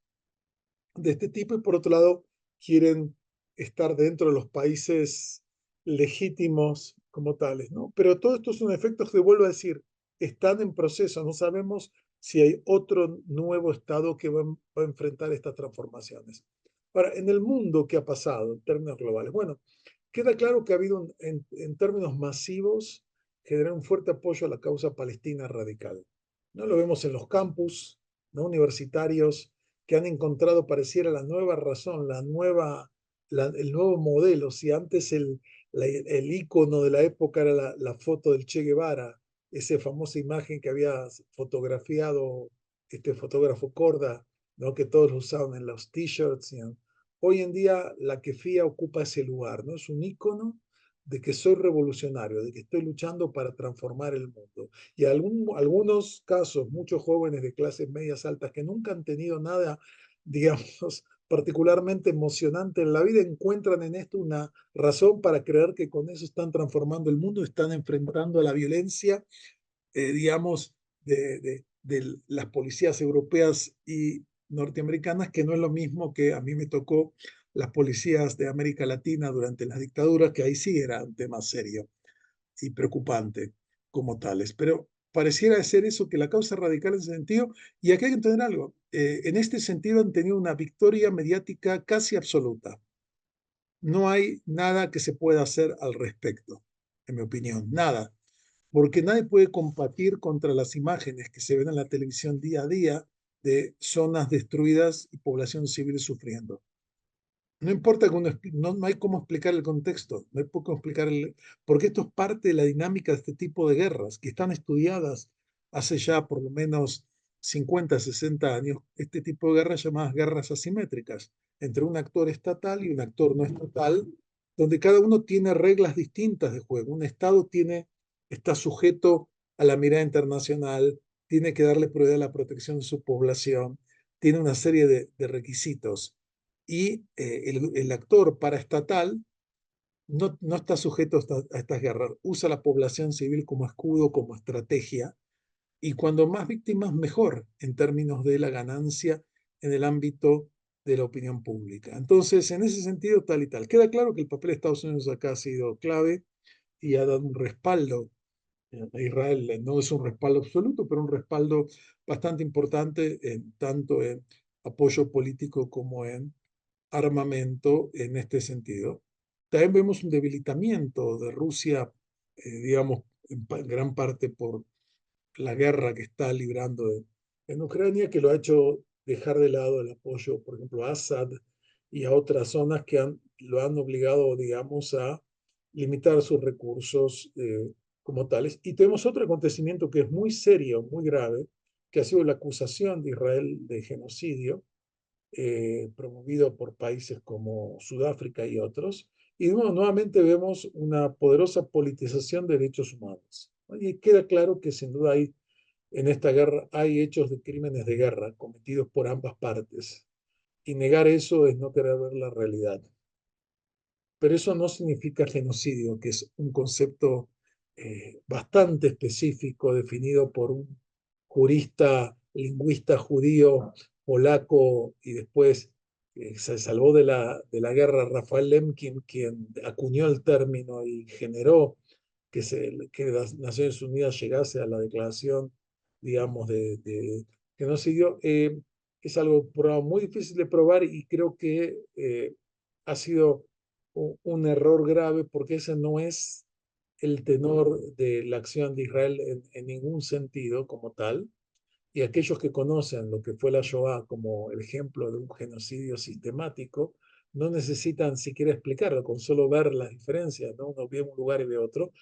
de este tipo y por otro lado quieren estar dentro de los países legítimos como tales, ¿no? Pero todo esto son efectos que, vuelvo a decir, están en proceso, no sabemos si hay otro nuevo estado que va a enfrentar estas transformaciones. Ahora, en el mundo, ¿qué ha pasado en términos globales? Bueno, queda claro que ha habido, en términos masivos, generar un fuerte apoyo a la causa palestina radical. ¿No? Lo vemos en los campus, ¿no? Universitarios que han encontrado, pareciera, la nueva razón, el nuevo modelo. Si antes el ícono de la época era la foto del Che Guevara, esa famosa imagen que había fotografiado este fotógrafo Corda, ¿no? Que todos lo usaban en los t-shirts. Hoy en día la kefía ocupa ese lugar, ¿no? Es un ícono de que soy revolucionario, de que estoy luchando para transformar el mundo. Y algunos casos, muchos jóvenes de clases medias altas que nunca han tenido nada, digamos, particularmente emocionante en la vida, encuentran en esto una razón para creer que con eso están transformando el mundo, están enfrentando a la violencia, digamos, de las policías europeas y norteamericanas, que no es lo mismo que a mí me tocó las policías de América Latina durante las dictaduras, que ahí sí era un tema serio y preocupante como tales. Pero pareciera ser eso, que la causa radical en ese sentido, y aquí hay que entender algo, en este sentido han tenido una victoria mediática casi absoluta. No hay nada que se pueda hacer al respecto, en mi opinión, nada, porque nadie puede combatir contra las imágenes que se ven en la televisión día a día de zonas destruidas y población civil sufriendo. No importa que no hay cómo explicar el contexto, no hay cómo explicar porque esto es parte de la dinámica de este tipo de guerras que están estudiadas hace ya por lo menos 50, 60 años, este tipo de guerras llamadas guerras asimétricas, entre un actor estatal y un actor no estatal, donde cada uno tiene reglas distintas de juego. Un Estado está sujeto a la mirada internacional, tiene que darle prioridad a la protección de su población, tiene una serie de requisitos y el actor paraestatal no está sujeto a estas guerras. Usa la población civil como escudo, como estrategia, y cuando más víctimas, mejor en términos de la ganancia en el ámbito de la opinión pública. Entonces, en ese sentido, tal y tal. Queda claro que el papel de Estados Unidos acá ha sido clave y ha dado un respaldo a Israel. No es un respaldo absoluto, pero un respaldo bastante importante, tanto en apoyo político como en armamento en este sentido. También vemos un debilitamiento de Rusia, digamos, en gran parte por la guerra que está librando en Ucrania, que lo ha hecho dejar de lado el apoyo, por ejemplo, a Assad y a otras zonas que lo han obligado, digamos, a limitar sus recursos como tales. Y tenemos otro acontecimiento que es muy serio, muy grave, que ha sido la acusación de Israel de genocidio, promovido por países como Sudáfrica y otros. Y nuevamente vemos una poderosa politización de derechos humanos. Y queda claro que sin duda en esta guerra hay hechos de crímenes de guerra cometidos por ambas partes. Y negar eso es no querer ver la realidad. Pero eso no significa genocidio, que es un concepto bastante específico definido por un jurista, lingüista judío, polaco y después se salvó de la guerra, Rafael Lemkin, quien acuñó el término y generó que las Naciones Unidas llegase a la declaración, digamos, de genocidio. Es algo muy difícil de probar y creo que ha sido un error grave porque ese no es el tenor de la acción de Israel en ningún sentido como tal. Y aquellos que conocen lo que fue la Shoah como el ejemplo de un genocidio sistemático, no necesitan siquiera explicarlo, con solo ver las diferencias, ¿no? Uno ve un lugar y ve otro.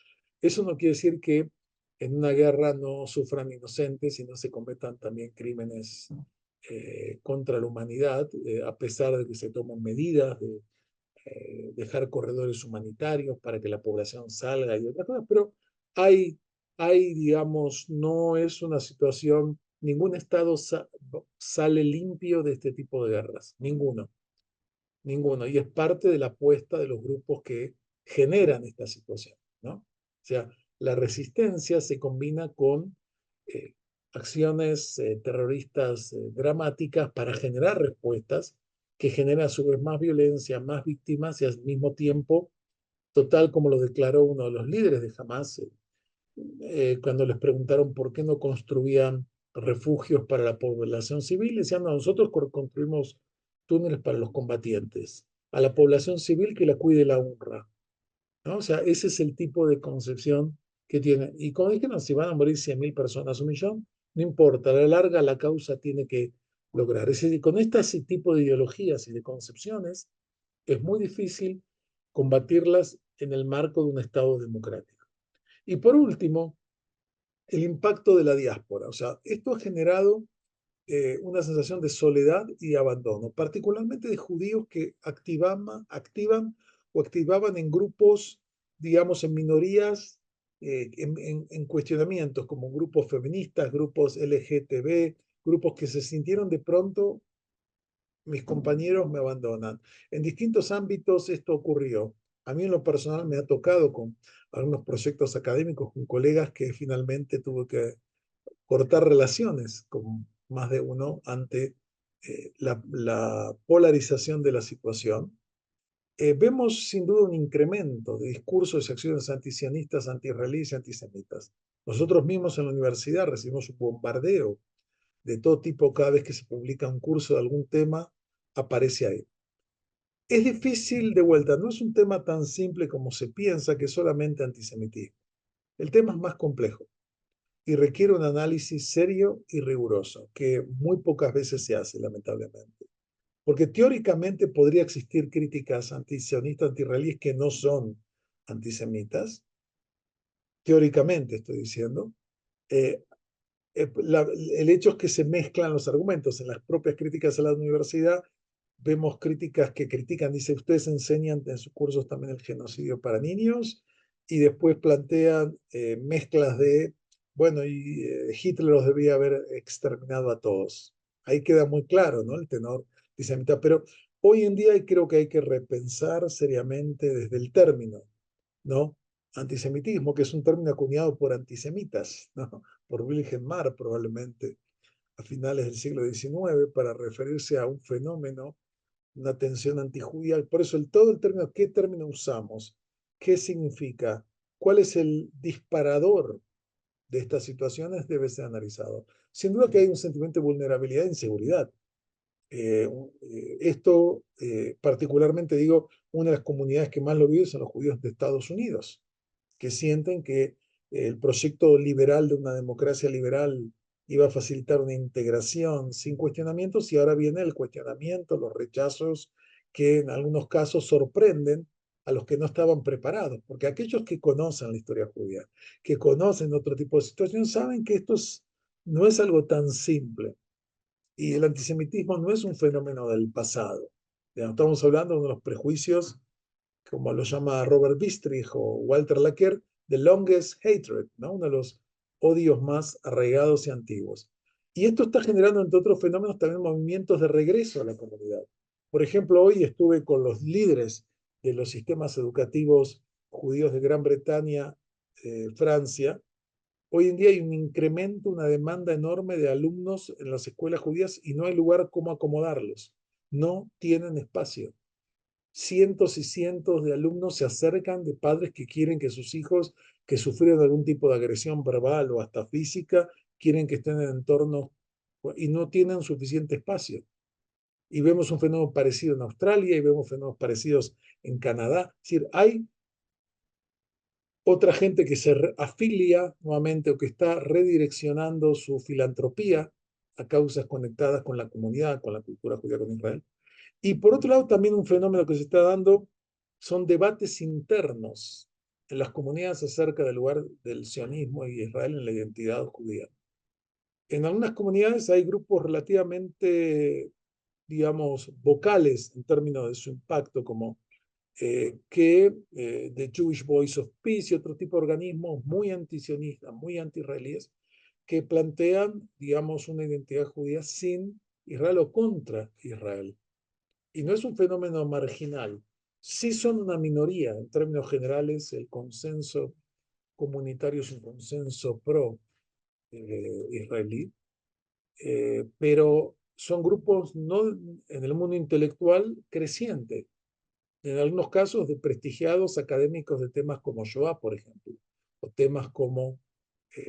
Eso no quiere decir que en una guerra no sufran inocentes y no se cometan también crímenes contra la humanidad, a pesar de que se toman medidas de dejar corredores humanitarios para que la población salga y otras cosas, pero hay, digamos, no es una situación, ningún estado sale limpio de este tipo de guerras, ninguno, ninguno, y es parte de la apuesta de los grupos que generan esta situación, ¿no? O sea, la resistencia se combina con eh, acciones terroristas dramáticas para generar respuestas que generan a su vez más violencia, más víctimas y al mismo tiempo, total como lo declaró uno de los líderes de Hamas, cuando les preguntaron por qué no construían refugios para la población civil, decían, no, nosotros construimos túneles para los combatientes, a la población civil que la cuide la UNRWA, ¿no? O sea, ese es el tipo de concepción que tiene. Y como dijeron, si van a morir 100.000 personas, 1.000.000, no importa, a la larga la causa tiene que lograr. Es decir, con este tipo de ideologías y de concepciones es muy difícil combatirlas en el marco de un Estado democrático. Y por último, el impacto de la diáspora. O sea, esto ha generado una sensación de soledad y abandono, particularmente de judíos que activan o activaban en grupos, digamos, en minorías, en cuestionamientos, como grupos feministas, grupos LGTB, grupos que se sintieron de pronto, mis compañeros me abandonan. En distintos ámbitos esto ocurrió. A mí en lo personal me ha tocado con algunos proyectos académicos, con colegas que finalmente tuve que cortar relaciones con más de uno ante la polarización de la situación. Vemos sin duda un incremento de discursos y acciones antisionistas, antiisraelíes y antisemitas. Nosotros mismos en la universidad recibimos un bombardeo de todo tipo cada vez que se publica un curso de algún tema, aparece ahí. Es difícil de vuelta, no es un tema tan simple como se piensa que es solamente antisemitismo. El tema es más complejo y requiere un análisis serio y riguroso, que muy pocas veces se hace, lamentablemente. Porque teóricamente podría existir críticas antisionistas, antirrealíes que no son antisemitas, teóricamente estoy diciendo. Eh, el hecho es que se mezclan los argumentos. En las propias críticas a la universidad vemos críticas que critican, dice, ustedes enseñan en sus cursos también el genocidio para niños y después plantean mezclas de, bueno, y Hitler los debía haber exterminado a todos. Ahí queda muy claro, ¿no? El tenor antisemita. Pero Hoy en día creo que hay que repensar seriamente desde el término, ¿no? Antisemitismo, que es un término acuñado por antisemitas, ¿no? Por Wilhelm Marr probablemente a finales del siglo XIX para referirse a un fenómeno, una tensión antijudía. Por eso todo el término, ¿qué término usamos? ¿Qué significa? ¿Cuál es el disparador de estas situaciones? Debe ser analizado. Sin duda que hay un sentimiento de vulnerabilidad e inseguridad. Esto, particularmente digo, una de las comunidades que más lo vive son los judíos de Estados Unidos, que sienten que el proyecto liberal de una democracia liberal iba a facilitar una integración sin cuestionamientos y ahora viene el cuestionamiento, los rechazos que en algunos casos sorprenden a los que no estaban preparados, porque aquellos que conocen la historia judía, que conocen otro tipo de situaciones, saben que no es algo tan simple. Y el antisemitismo no es un fenómeno del pasado. Ya estamos hablando de uno de los prejuicios, como lo llama Robert Bistrich o Walter Laqueur, the longest hatred, ¿no? Uno de los odios más arraigados y antiguos. Y esto está generando, entre otros fenómenos, también movimientos de regreso a la comunidad. Por ejemplo, hoy estuve con los líderes de los sistemas educativos judíos de Gran Bretaña, Francia. Hoy en día hay un incremento, una demanda enorme de alumnos en las escuelas judías y no hay lugar cómo acomodarlos. No tienen espacio. Cientos y cientos de alumnos se acercan de padres que quieren que sus hijos que sufrieron algún tipo de agresión verbal o hasta física, quieren que estén en entornos y no tienen suficiente espacio. Y vemos un fenómeno parecido en Australia y vemos fenómenos parecidos en Canadá. Es decir, hay otra gente que se afilia nuevamente o que está redireccionando su filantropía a causas conectadas con la comunidad, con la cultura judía, con Israel. Y por otro lado, también un fenómeno que se está dando son debates internos en las comunidades acerca del lugar del sionismo y Israel en la identidad judía. En algunas comunidades hay grupos relativamente, digamos, vocales en términos de su impacto, como The Jewish Voice of Peace y otro tipo de organismos muy antisionistas, muy anti-israelíes, que plantean, digamos, una identidad judía sin Israel o contra Israel. Y no es un fenómeno marginal. Sí son una minoría, en términos generales, el consenso comunitario es un consenso pro-israelí, pero son grupos no en el mundo intelectual creciente, en algunos casos de prestigiados académicos de temas como Shoah, por ejemplo, o temas como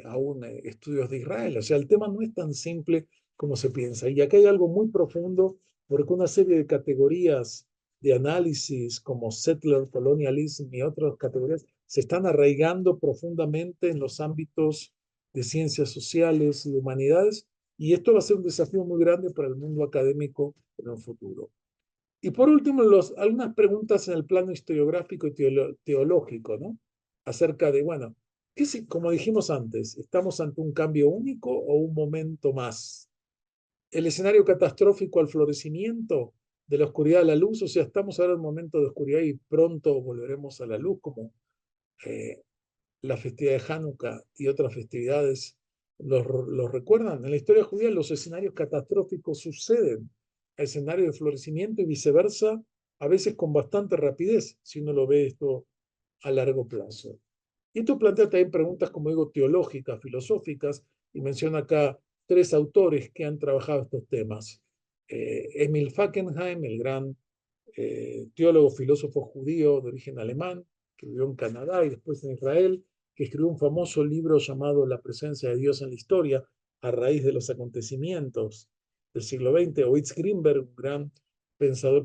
aún estudios de Israel. O sea, el tema no es tan simple como se piensa. Y acá hay algo muy profundo, porque una serie de categorías de análisis como settler, colonialism y otras categorías se están arraigando profundamente en los ámbitos de ciencias sociales y de humanidades, y esto va a ser un desafío muy grande para el mundo académico en el futuro. Y por último, algunas preguntas en el plano historiográfico y teológico, ¿no? Acerca de, bueno, como dijimos antes, ¿estamos ante un cambio único o un momento más? El escenario catastrófico al florecimiento, de la oscuridad a la luz, o sea, estamos ahora en un momento de oscuridad y pronto volveremos a la luz, como eh, la festividad de Hanukkah y otras festividades los recuerdan. En la historia judía los escenarios catastróficos suceden a escenarios de florecimiento y viceversa, a veces con bastante rapidez, si uno lo ve esto a largo plazo. Y esto plantea también preguntas, como digo, teológicas, filosóficas, y menciona acá tres autores que han trabajado estos temas. Emil Fackenheim, el gran teólogo, filósofo judío de origen alemán, que vivió en Canadá y después en Israel, que escribió un famoso libro llamado La presencia de Dios en la historia, a raíz de los acontecimientos del siglo XX, o Itz Greenberg, un gran pensador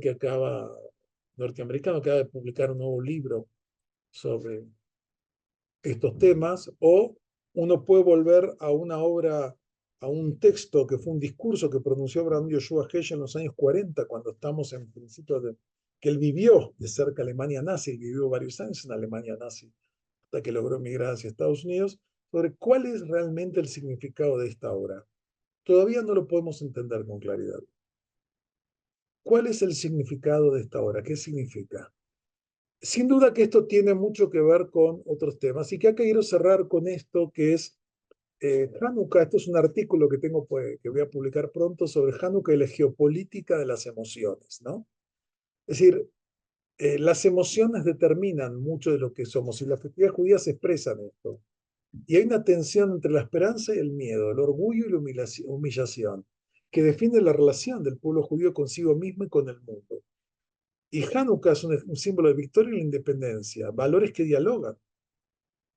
norteamericano, acaba de publicar un nuevo libro sobre estos temas, o uno puede volver a una obra, a un texto que fue un discurso que pronunció Abraham Joshua Heschel en los años 40, cuando estamos en principio de que él vivió de cerca Alemania nazi, vivió varios años en Alemania nazi, hasta que logró emigrar hacia Estados Unidos, sobre cuál es realmente el significado de esta obra. Todavía no lo podemos entender con claridad. ¿Cuál es el significado de esta obra? ¿Qué significa? Sin duda que esto tiene mucho que ver con otros temas y que acá quiero cerrar con esto que es Hanukkah. Esto es un artículo que tengo que voy a publicar pronto sobre Hanukkah y la geopolítica de las emociones, ¿no? Es decir, las emociones determinan mucho de lo que somos y las festividades judías expresan esto. Y hay una tensión entre la esperanza y el miedo, el orgullo y la humillación, que define la relación del pueblo judío consigo mismo y con el mundo. Y Hanukkah es un símbolo de victoria y la independencia, valores que dialogan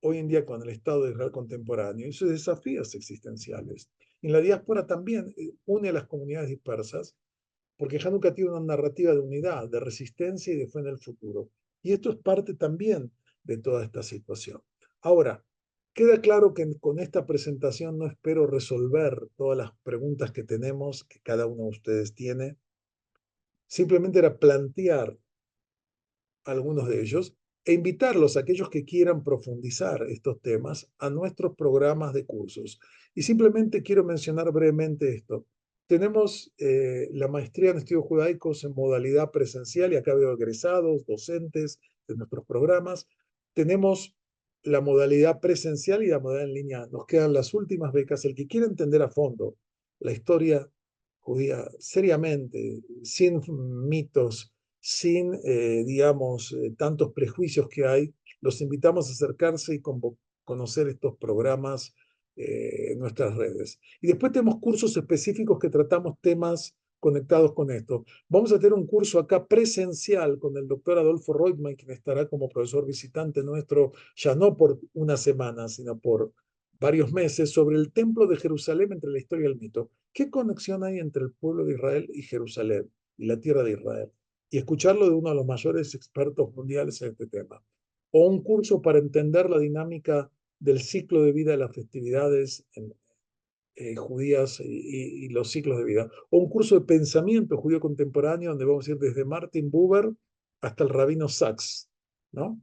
hoy en día con el Estado de Israel contemporáneo y sus desafíos existenciales. Y en la diáspora también une a las comunidades dispersas, porque Hanukkah tiene una narrativa de unidad, de resistencia y de fe en el futuro. Y esto es parte también de toda esta situación. Ahora, queda claro que con esta presentación no espero resolver todas las preguntas que tenemos, que cada uno de ustedes tiene. Simplemente era plantear algunos de ellos e invitarlos a aquellos que quieran profundizar estos temas a nuestros programas de cursos. Y simplemente quiero mencionar brevemente esto. Tenemos la maestría en estudios judaicos en modalidad presencial y acá veo egresados, docentes de nuestros programas. Tenemos la modalidad presencial y la modalidad en línea. Nos quedan las últimas becas. El que quiera entender a fondo la historia judía seriamente, sin mitos, sin, digamos, tantos prejuicios que hay, los invitamos a acercarse y conocer estos programas en nuestras redes. Y después tenemos cursos específicos que tratamos temas conectados con esto. Vamos a tener un curso acá presencial con el doctor Adolfo Reutemann, quien estará como profesor visitante nuestro, ya no por una semana, sino por varios meses, sobre el templo de Jerusalén entre la historia y el mito. ¿Qué conexión hay entre el pueblo de Israel y Jerusalén y la tierra de Israel? Y escucharlo de uno de los mayores expertos mundiales en este tema. O un curso para entender la dinámica del ciclo de vida de las festividades judías y los ciclos de vida. O un curso de pensamiento judío contemporáneo donde vamos a ir desde Martin Buber hasta el rabino Sachs, ¿no?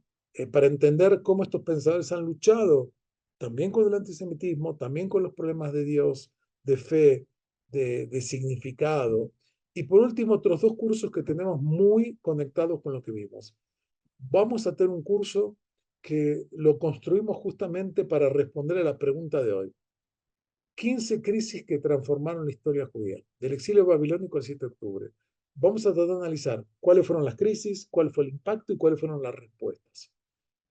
Para entender cómo estos pensadores han luchado también con el antisemitismo, también con los problemas de Dios, de fe, de significado. Y por último, otros dos cursos que tenemos muy conectados con lo que vimos. Vamos a tener un curso que lo construimos justamente para responder a la pregunta de hoy. 15 crisis que transformaron la historia judía, del exilio babilónico al 7 de octubre. Vamos a tratar de analizar cuáles fueron las crisis, cuál fue el impacto y cuáles fueron las respuestas.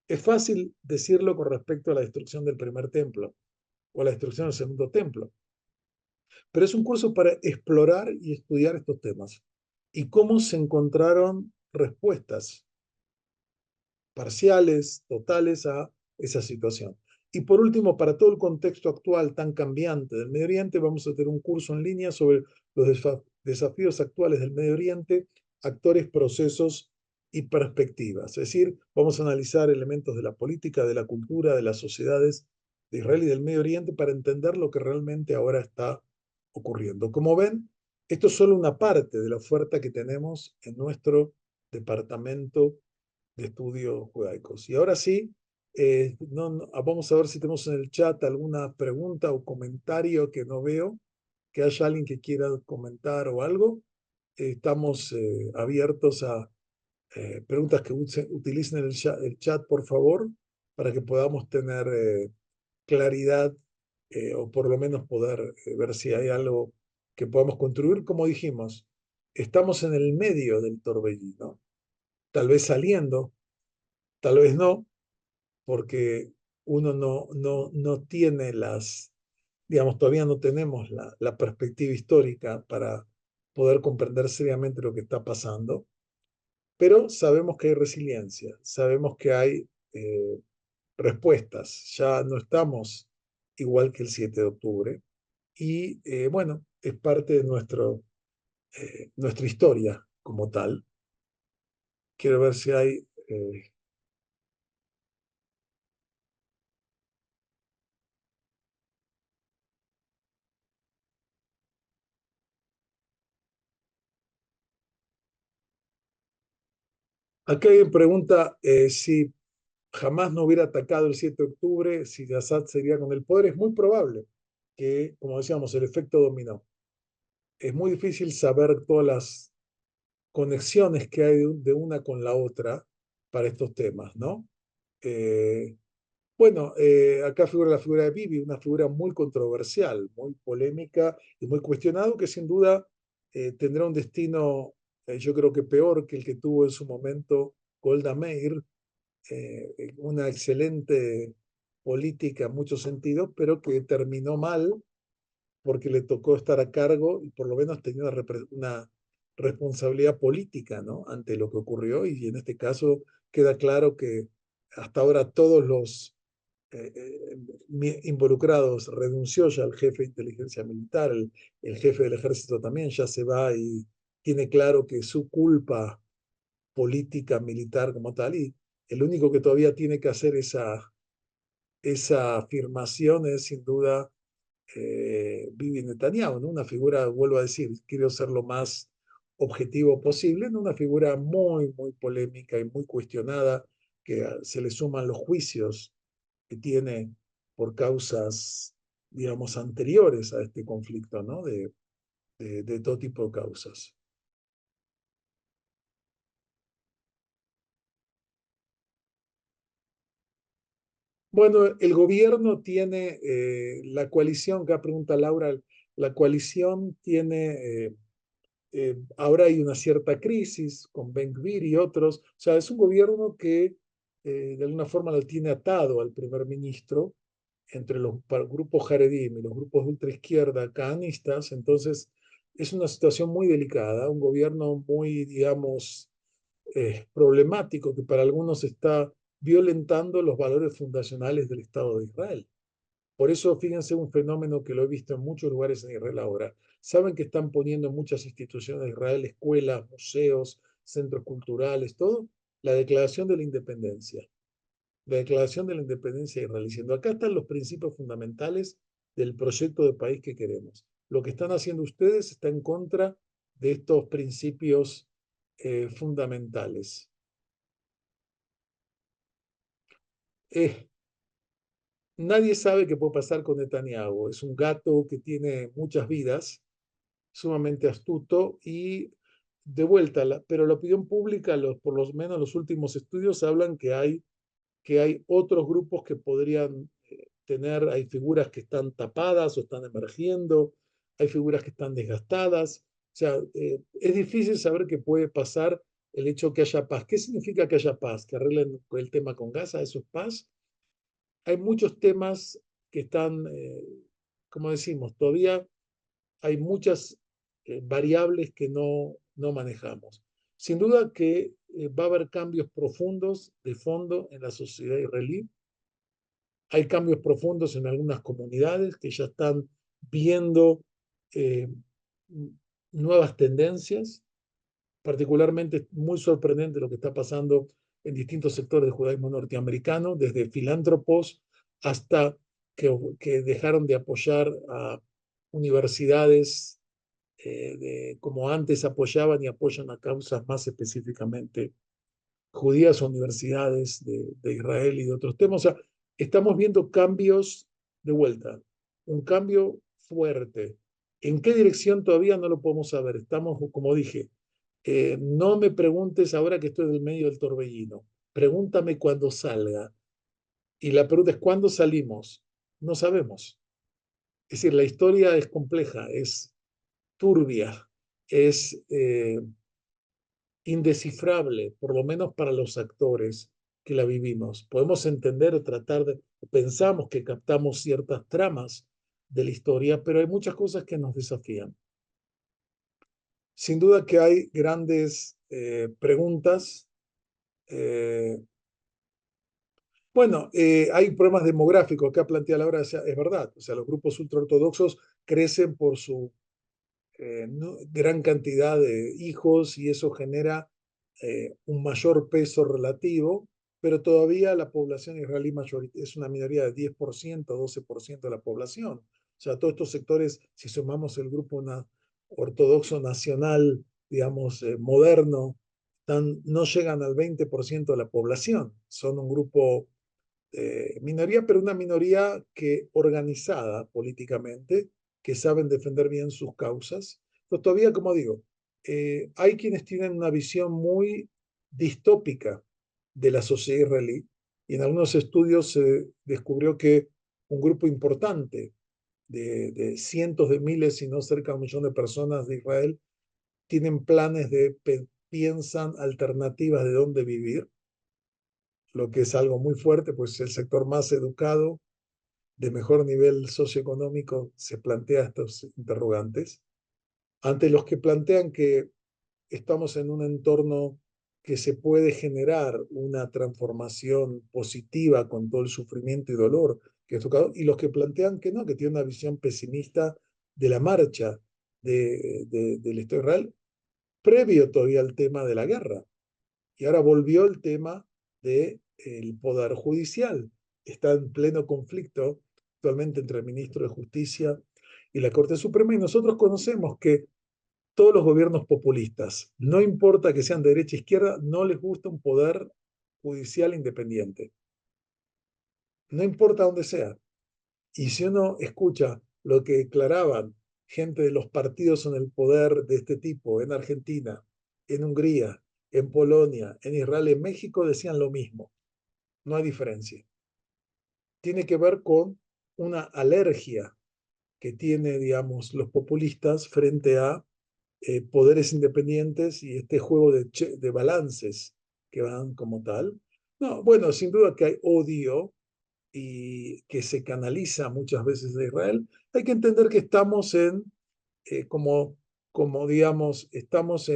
Es fácil decirlo con respecto a la destrucción del primer templo o a la destrucción del segundo templo, pero es un curso para explorar y estudiar estos temas y cómo se encontraron respuestas parciales, totales a esa situación. Y por último, para todo el contexto actual tan cambiante del Medio Oriente, vamos a tener un curso en línea sobre los desafíos actuales del Medio Oriente, actores, procesos y perspectivas. Es decir, vamos a analizar elementos de la política, de la cultura, de las sociedades de Israel y del Medio Oriente para entender lo que realmente ahora está ocurriendo. Como ven, esto es solo una parte de la oferta que tenemos en nuestro departamento de estudios judaicos. Y ahora sí, vamos a ver si tenemos en el chat alguna pregunta o comentario que no veo, que haya alguien que quiera comentar o algo. Estamos abiertos a preguntas que utilicen el chat, por favor, para que podamos tener claridad o por lo menos poder ver si hay algo que podamos contribuir. Como dijimos, estamos en el medio del torbellino, tal vez saliendo, tal vez no, porque uno no tiene digamos, todavía no tenemos la perspectiva histórica para poder comprender seriamente lo que está pasando, pero sabemos que hay resiliencia, sabemos que hay respuestas, ya no estamos igual que el 7 de octubre y bueno, es parte de nuestra historia como tal. Quiero ver si hay... acá hay una pregunta si jamás no hubiera atacado el 7 de octubre, si Assad sería con el poder, es muy probable que, como decíamos, el efecto dominó. Es muy difícil saber todas las conexiones que hay de una con la otra para estos temas, ¿no? Eh, bueno, acá figura la figura de Bibi, una figura muy controversial, muy polémica y muy cuestionado, que sin duda tendrá un destino yo creo que peor que el que tuvo en su momento Golda Meir, una excelente política en muchos sentidos, pero que terminó mal porque le tocó estar a cargo y por lo menos tenía una responsabilidad política, ¿no? Ante lo que ocurrió y en este caso queda claro que hasta ahora todos los involucrados renunció ya el jefe de inteligencia militar, el jefe del ejército también ya se va y tiene claro que su culpa política militar como tal y el único que todavía tiene que hacer esa afirmación es sin duda Bibi Netanyahu, ¿no? Una figura, vuelvo a decir, quiero ser lo más objetivo posible, ¿no? Una figura muy, muy polémica y muy cuestionada, que se le suman los juicios que tiene por causas, digamos, anteriores a este conflicto, ¿no? De todo tipo de causas. Bueno, el gobierno tiene, la coalición, que pregunta Laura, la coalición tiene ahora hay una cierta crisis con Ben-Gvir y otros. O sea, es un gobierno que de alguna forma lo tiene atado al primer ministro entre los grupos Haredim y los grupos de ultraizquierda canistas. Entonces, es una situación muy delicada, un gobierno muy, digamos, problemático que para algunos está violentando los valores fundacionales del Estado de Israel. Por eso, fíjense un fenómeno que lo he visto en muchos lugares en Israel ahora. Saben que están poniendo en muchas instituciones de Israel, escuelas, museos, centros culturales, todo, la declaración de la independencia. La declaración de la independencia de Israel, diciendo, acá están los principios fundamentales del proyecto de país que queremos. Lo que están haciendo ustedes está en contra de estos principios fundamentales. Eh, Nadie sabe qué puede pasar con Netanyahu. Es un gato que tiene muchas vidas, sumamente astuto y de vuelta, pero la opinión pública, por lo menos los últimos estudios, hablan que hay otros grupos que podrían tener, hay figuras que están tapadas o están emergiendo, hay figuras que están desgastadas. O sea, es difícil saber qué puede pasar el hecho que haya paz. ¿Qué significa que haya paz? ¿Que arreglen el tema con Gaza? ¿Eso es paz? Hay muchos temas que están, como decimos, todavía hay muchas variables que no manejamos. Sin duda que va a haber cambios profundos de fondo en la sociedad israelí. Hay cambios profundos en algunas comunidades que ya están viendo eh, nuevas tendencias. Particularmente es muy sorprendente lo que está pasando en distintos sectores del judaísmo norteamericano, desde filántropos hasta que dejaron de apoyar a universidades como antes apoyaban y apoyan a causas más específicamente judías o universidades de Israel y de otros temas. O sea, estamos viendo cambios de vuelta, un cambio fuerte. ¿En qué dirección todavía no lo podemos saber? Estamos, como dije, no me preguntes ahora que estoy en el medio del torbellino. Pregúntame cuando salga. Y la pregunta es, ¿cuándo salimos? No sabemos. Es decir, la historia es compleja, es turbia, es indescifrable, por lo menos para los actores que la vivimos. Podemos entender o tratar de, pensamos que captamos ciertas tramas de la historia, pero hay muchas cosas que nos desafían. Sin duda que hay grandes preguntas. Eh, bueno, hay problemas demográficos. Acá plantea la hora, es verdad. O sea, los grupos ultraortodoxos crecen por su gran cantidad de hijos y eso genera un mayor peso relativo, pero todavía la población israelí es una minoría de 10%, 12% de la población. O sea, todos estos sectores, si sumamos el grupo ortodoxo nacional, digamos, moderno, no llegan al 20% de la población. Son un grupo minoría, pero una minoría que organizada políticamente, que saben defender bien sus causas. Pero todavía, como digo, hay quienes tienen una visión muy distópica de la sociedad israelí y en algunos estudios se descubrió que un grupo importante de cientos de miles, si no cerca de un millón de personas de Israel, tienen planes piensan alternativas de dónde vivir, lo que es algo muy fuerte, pues el sector más educado, de mejor nivel socioeconómico, se plantea estos interrogantes, ante los que plantean que estamos en un entorno que se puede generar una transformación positiva con todo el sufrimiento y dolor que es tocado, y los que plantean que no, que tiene una visión pesimista de la marcha del Estado de Israel, previo todavía al tema de la guerra. Y ahora volvió el tema del Poder Judicial. Está en pleno conflicto actualmente entre el ministro de Justicia y la Corte Suprema, y nosotros conocemos que todos los gobiernos populistas, no importa que sean de derecha o izquierda, no les gusta un poder judicial independiente. No importa dónde sea. Y si uno escucha lo que declaraban gente de los partidos en el poder de este tipo en Argentina, en Hungría, en Polonia, en Israel, en México, decían lo mismo. No hay diferencia. Tiene que ver con una alergia que tiene, digamos, los populistas frente a poderes independientes y este juego de balances que van como tal. No, bueno, sin duda que hay odio y que se canaliza muchas veces de Israel. Hay que entender que estamos como digamos, estamos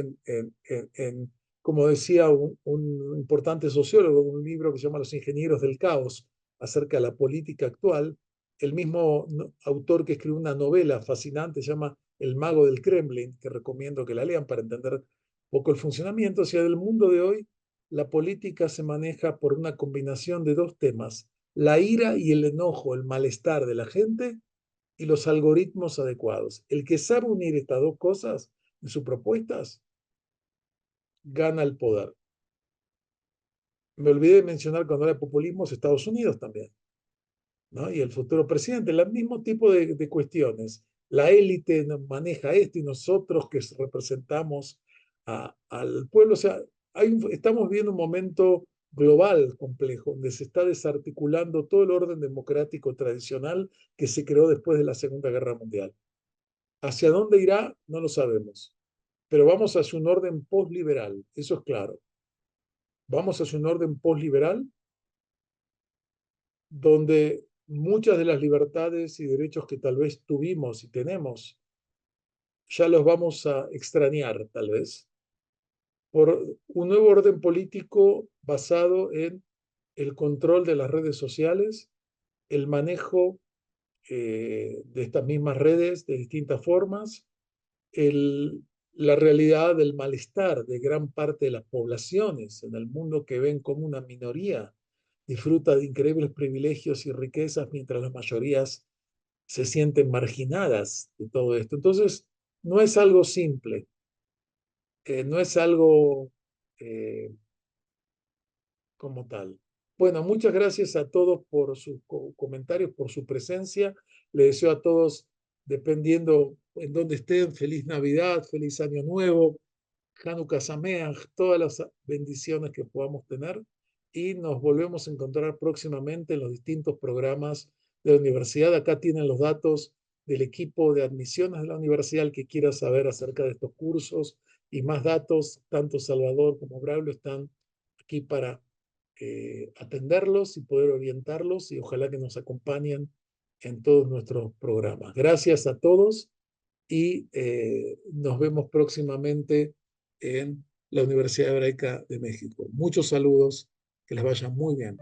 como decía un importante sociólogo, un libro que se llama Los Ingenieros del Caos, acerca de la política actual. El mismo autor que escribió una novela fascinante, se llama El Mago del Kremlin, que recomiendo que la lean para entender un poco el funcionamiento. O sea, del mundo de hoy, la política se maneja por una combinación de dos temas: la ira y el enojo, el malestar de la gente y los algoritmos adecuados. El que sabe unir estas dos cosas en sus propuestas gana el poder. Me olvidé de mencionar cuando era populismo Estados Unidos también, ¿no? Y el futuro presidente, el mismo tipo de cuestiones. La élite maneja esto y nosotros que representamos al pueblo, o sea, estamos viendo un momento global complejo, donde se está desarticulando todo el orden democrático tradicional que se creó después de la Segunda Guerra Mundial. ¿Hacia dónde irá? No lo sabemos, pero vamos hacia un orden postliberal, eso es claro. Vamos hacia un orden postliberal donde muchas de las libertades y derechos que tal vez tuvimos y tenemos, ya los vamos a extrañar tal vez, por un nuevo orden político basado en el control de las redes sociales, el manejo de estas mismas redes de distintas formas, la realidad del malestar de gran parte de las poblaciones en el mundo que ven como una minoría disfruta de increíbles privilegios y riquezas mientras las mayorías se sienten marginadas de todo esto. Entonces, no es algo simple, no es algo eh, como tal. Bueno, muchas gracias a todos por sus comentarios, por su presencia. Le deseo a todos, dependiendo en dónde estén, feliz Navidad, feliz Año Nuevo, Hanukkah Sameach, todas las bendiciones que podamos tener, y nos volvemos a encontrar próximamente en los distintos programas de la universidad. Acá tienen los datos del equipo de admisiones de la universidad, el que quiera saber acerca de estos cursos y más datos, tanto Salvador como Braulio están aquí para atenderlos y poder orientarlos, y ojalá que nos acompañen en todos nuestros programas. Gracias a todos y nos vemos próximamente en la Universidad Hebraica de México. Muchos saludos, que les vaya muy bien.